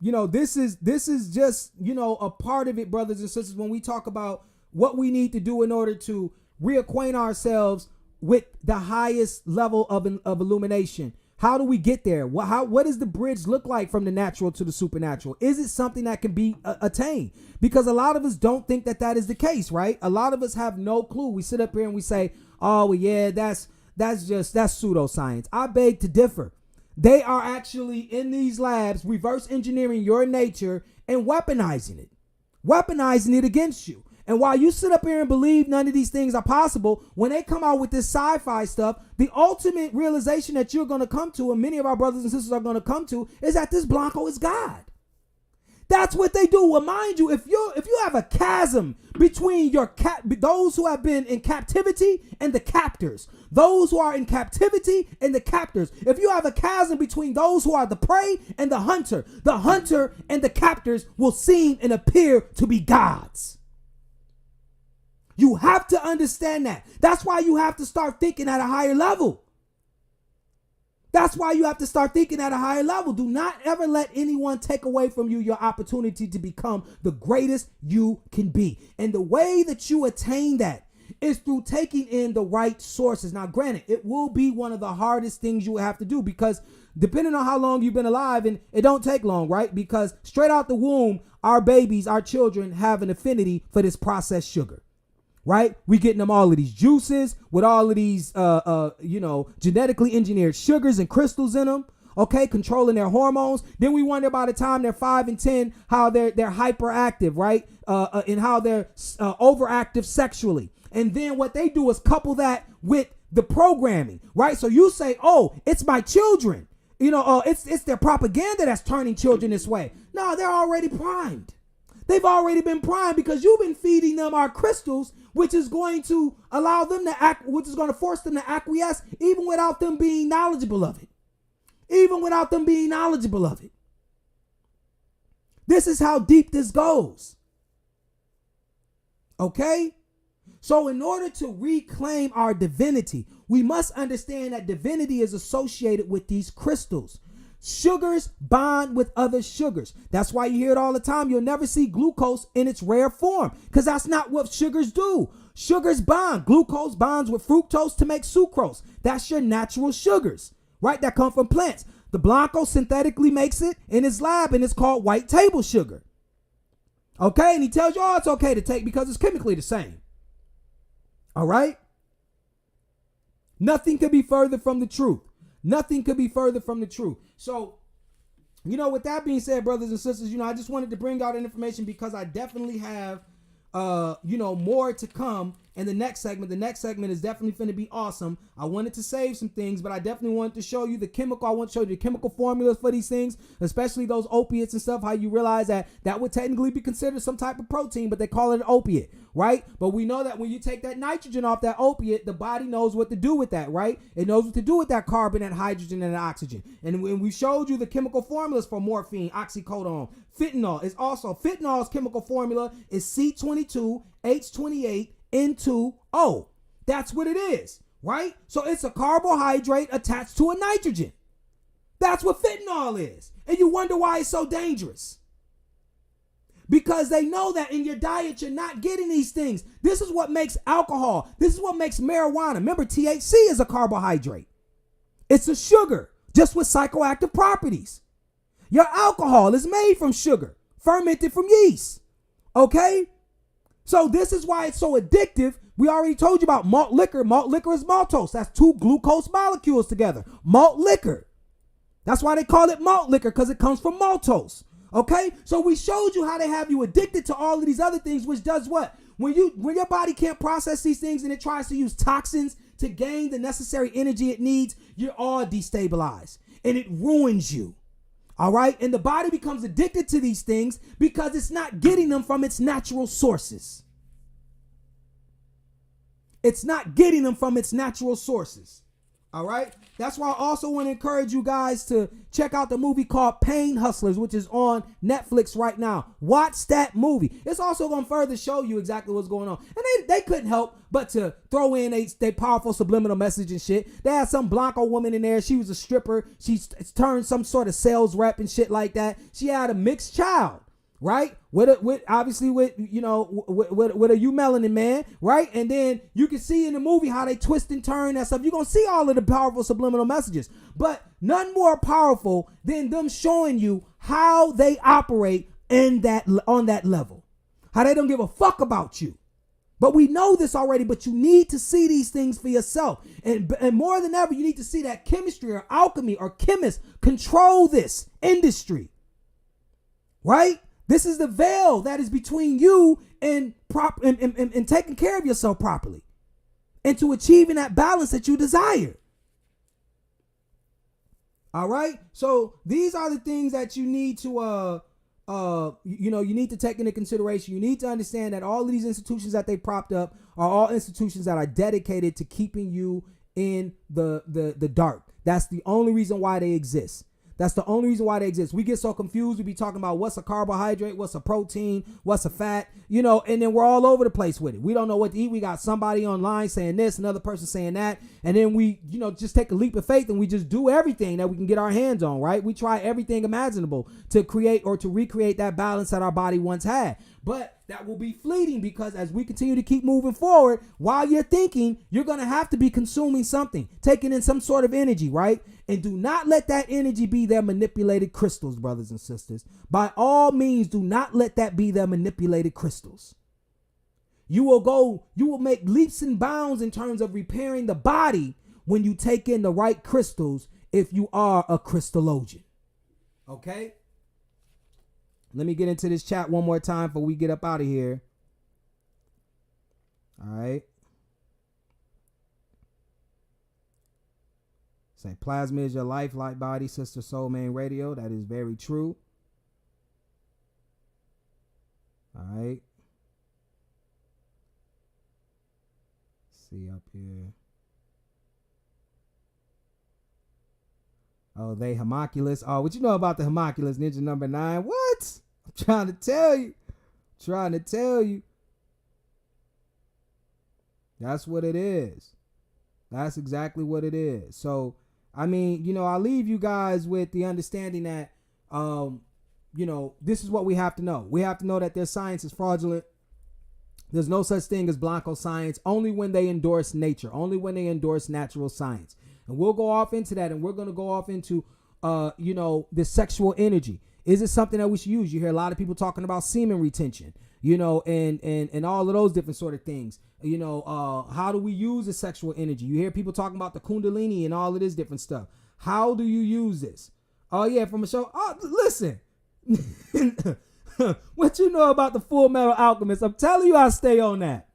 A: this is just, a part of it, brothers and sisters, when we talk about what we need to do in order to reacquaint ourselves with the highest level of illumination. How do we get there? What does the bridge look like from the natural to the supernatural? Is it something that can be attained? Because a lot of us don't think that is the case, right? A lot of us have no clue. We sit up here and we say, oh, well, yeah, that's pseudoscience. I beg to differ. They are actually in these labs reverse engineering your nature and weaponizing it against you. And while you sit up here and believe none of these things are possible, when they come out with this sci-fi stuff, the ultimate realization that you're going to come to, and many of our brothers and sisters are going to come to, is that this Blanco is God. That's what they do. Well, mind you, if you have a chasm between those who have been in captivity and the captors, those who are in captivity and the captors, if you have a chasm between those who are the prey and the hunter and the captors will seem and appear to be gods. You have to understand that. That's why you have to start thinking at a higher level. That's why you have to start thinking at a higher level. Do not ever let anyone take away from you your opportunity to become the greatest you can be. And the way that you attain that is through taking in the right sources. Now, granted, it will be one of the hardest things you will have to do, because depending on how long you've been alive, and it don't take long, right? Because straight out the womb, our babies, our children have an affinity for this processed sugar. Right? We getting them all of these juices with all of these, genetically engineered sugars and crystals in them. Okay, controlling their hormones. Then we wonder by the time they're 5 and 10 how they're hyperactive, right? And how they're overactive sexually. And then what they do is couple that with the programming, right? So you say, oh, it's my children. It's their propaganda that's turning children this way. No, they're already primed. They've already been primed because you've been feeding them our crystals, which is going to allow them to act, which is going to force them to acquiesce even without them being knowledgeable of it. Even without them being knowledgeable of it. This is how deep this goes. Okay? So in order to reclaim our divinity, we must understand that divinity is associated with these crystals. Sugars bond with other sugars. That's why you hear it all the time. You'll never see glucose in its rare form because that's not what sugars do. Sugars bond. Glucose bonds with fructose to make sucrose. That's your natural sugars, right? That come from plants. The Blanco synthetically makes it in his lab and it's called white table sugar. Okay, and he tells you, oh, it's okay to take because it's chemically the same. All right? Nothing could be further from the truth. Nothing could be further from the truth. So, with that being said, brothers and sisters, I just wanted to bring out information because I definitely have, more to come in the next segment. The next segment is definitely going to be awesome. I wanted to save some things, but I definitely wanted to show you I want to show you the chemical formulas for these things, especially those opiates and stuff, how you realize that would technically be considered some type of protein, but they call it an opiate, right? But we know that when you take that nitrogen off that opiate, the body knows what to do with that, right? It knows what to do with that carbon, that hydrogen, and that oxygen. And when we showed you the chemical formulas for morphine, oxycodone, fentanyl's chemical formula is C22H28 N2O. That's what it is, right? So it's a carbohydrate attached to a nitrogen. That's what fentanyl is. And you wonder why it's so dangerous. Because they know that in your diet, you're not getting these things. This is what makes alcohol. This is what makes marijuana. Remember, THC is a carbohydrate. It's a sugar, just with psychoactive properties. Your alcohol is made from sugar, fermented from yeast. Okay? So this is why it's so addictive. We already told you about malt liquor. Malt liquor is maltose. That's two glucose molecules together. Malt liquor. That's why they call it malt liquor, because it comes from maltose. Okay? So we showed you how they have you addicted to all of these other things, which does what? When your body can't process these things and it tries to use toxins to gain the necessary energy it needs, you're all destabilized. And it ruins you. All right? And the body becomes addicted to these things because it's not getting them from its natural sources. It's not getting them from its natural sources. All right? That's why I also want to encourage you guys to check out the movie called Pain Hustlers, which is on Netflix right now. Watch that movie. It's also going to further show you exactly what's going on. And they couldn't help but to throw in a powerful subliminal message and shit. They had some Blanco woman in there. She was a stripper. She turned some sort of sales rep and shit like that. She had a mixed child. Right? With a eumelanin man, right? And then you can see in the movie how they twist and turn that stuff. You're going to see all of the powerful subliminal messages, but none more powerful than them showing you how they operate on that level. How they don't give a fuck about you. But we know this already, but you need to see these things for yourself. And more than ever, you need to see that chemistry or alchemy or chemists control this industry. Right? This is the veil that is between you and taking care of yourself properly and to achieving that balance that you desire. All right. So these are the things that you need to, you need to take into consideration. You need to understand that all of these institutions that they propped up are all institutions that are dedicated to keeping you in the dark. That's the only reason why they exist. That's the only reason why they exist. We get so confused. We be talking about what's a carbohydrate, what's a protein, what's a fat, and then we're all over the place with it. We don't know what to eat. We got somebody online saying this, another person saying that. And then we, just take a leap of faith and we just do everything that we can get our hands on, right? We try everything imaginable to create or to recreate that balance that our body once had. But that will be fleeting because as we continue to keep moving forward, while you're thinking, you're going to have to be consuming something, taking in some sort of energy, right? And do not let that energy be their manipulated crystals, brothers and sisters. By all means, do not let that be their manipulated crystals. You will make leaps and bounds in terms of repairing the body when you take in the right crystals if you are a crystallogian. Okay? Let me get into this chat one more time before we get up out of here. All right. Say plasma is your life, light body, sister soul main radio. That is very true. All right. See up here. Oh, they homunculus. Oh, what you know about the homunculus, Ninja number 9? What? I'm trying to tell you. That's what it is. That's exactly what it is. So, I mean, you know, I'll leave you guys with the understanding that, you know, this is what we have to know. We have to know that their science is fraudulent. There's no such thing as Blanco science, only when they endorse nature, only when they endorse natural science. And we'll go off into that, and we're going to go off into, you know, the sexual energy. Is it something that we should use? You hear a lot of people talking about semen retention, you know, and all of those different sort of things. You know, how do we use the sexual energy? You hear people talking about the kundalini and all of this different stuff. How do you use this? Oh, yeah, from a show. Oh, listen. What you know about the Full Metal Alchemist? I'm telling you, I stay on that.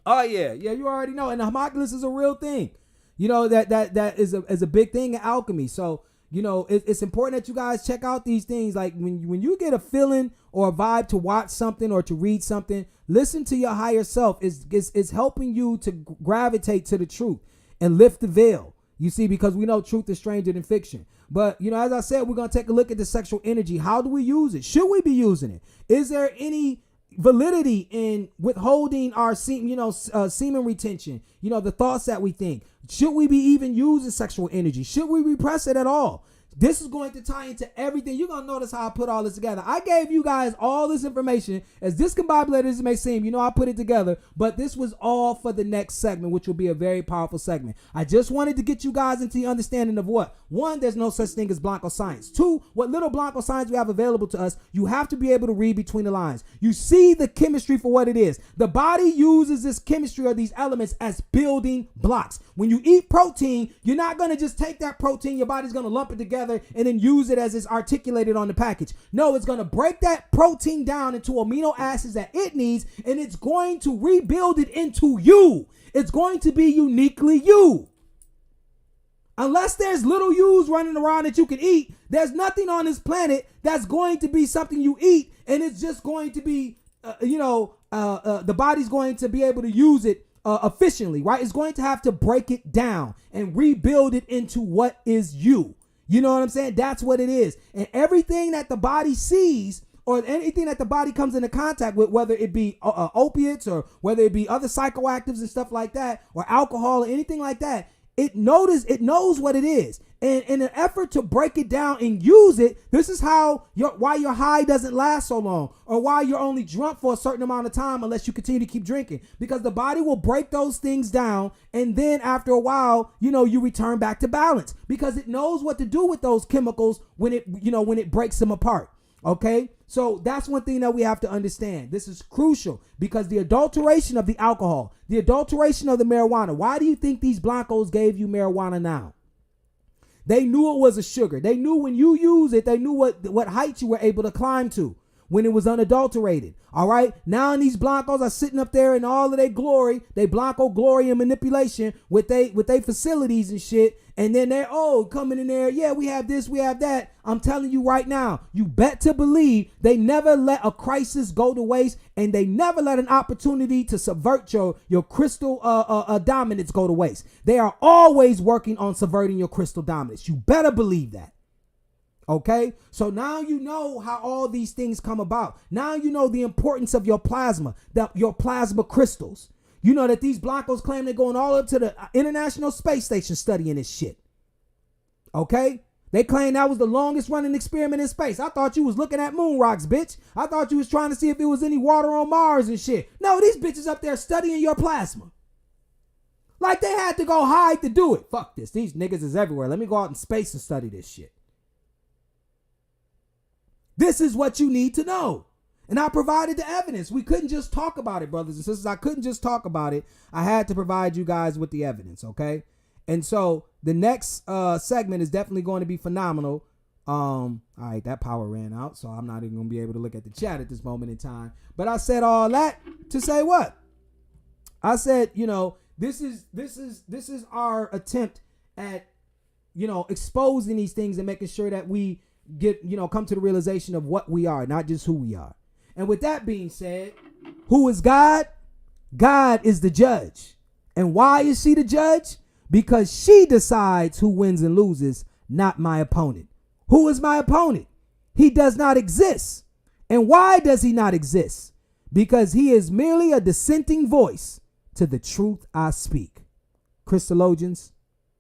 A: Oh, yeah. Yeah, you already know. And the homunculus is a real thing. You know, that is a big thing in alchemy. So, you know, it's important that you guys check out these things. Like when you get a feeling or a vibe to watch something or to read something, listen to your higher self. It's helping you to gravitate to the truth and lift the veil. You see, because we know truth is stranger than fiction. But, you know, as I said, we're going to take a look at the sexual energy. How do we use it? Should we be using it? Is there any validity in withholding our semen retention? You know, the thoughts that we think. Should we be even using sexual energy? Should we repress it at all? This is going to tie into everything. You're going to notice how I put all this together. I gave you guys all this information. As discombobulated as it may seem, you know, I put it together. But this was all for the next segment, which will be a very powerful segment. I just wanted to get you guys into the understanding of what? 1, there's no such thing as Blanco science. 2, what little Blanco science we have available to us, you have to be able to read between the lines. You see the chemistry for what it is. The body uses this chemistry or these elements as building blocks. When you eat protein, you're not going to just take that protein, your body's going to lump it together and then use it as it's articulated on the package. No, it's going to break that protein down into amino acids that it needs, and it's going to rebuild it into you. It's going to be uniquely you. Unless there's little yous running around that you can eat, there's nothing on this planet that's going to be something you eat, and it's just going to be, the body's going to be able to use it efficiently, right? It's going to have to break it down and rebuild it into what is you. You know what I'm saying? That's what it is. And everything that the body sees or anything that the body comes into contact with, whether it be opiates or whether it be other psychoactives and stuff like that, or alcohol or anything like that, it knows what it is. And in an effort to break it down and use it, this is how why your high doesn't last so long, or why you're only drunk for a certain amount of time unless you continue to keep drinking, because the body will break those things down, and then after a while, you know, you return back to balance because it knows what to do with those chemicals when it breaks them apart. Okay, so that's one thing that we have to understand. This is crucial because the adulteration of the alcohol, the adulteration of the marijuana. Why do you think these Blancos gave you marijuana now? They knew it was a sugar. They knew when you use it, they knew what height you were able to climb to when it was unadulterated. All right. Now these Blancos are sitting up there in all of their glory, they Blanco glory and manipulation with they facilities and shit. And then they're coming in there. Yeah, we have this, we have that. I'm telling you right now, you bet to believe they never let a crisis go to waste, and they never let an opportunity to subvert your crystal dominance go to waste. They are always working on subverting your crystal dominance. You better believe that. Okay, so now you know how all these things come about. Now you know the importance of your plasma, your plasma crystals. You know that these Blancos claim they're going all up to the International Space Station studying this shit. Okay, they claim that was the longest running experiment in space. I thought you was looking at moon rocks, bitch. I thought you was trying to see if there was any water on Mars and shit. No, these bitches up there studying your plasma. Like they had to go hide to do it. Fuck this. These niggas is everywhere. Let me go out in space and study this shit. This is what you need to know. And I provided the evidence. We couldn't just talk about it, brothers and sisters. I couldn't just talk about it. I had to provide you guys with the evidence, okay? And so the next segment is definitely going to be phenomenal. All right, that power ran out, so I'm not even going to be able to look at the chat at this moment in time. But I said all that to say what? I said, you know, this is our attempt at exposing these things and making sure that we get, come to the realization of what we are, not just who we are. And with that being said, who is God? God is the judge. And why is she the judge? Because she decides who wins and loses, not my opponent. Who is my opponent? He does not exist. And why does he not exist? Because he is merely a dissenting voice to the truth I speak. Christologians,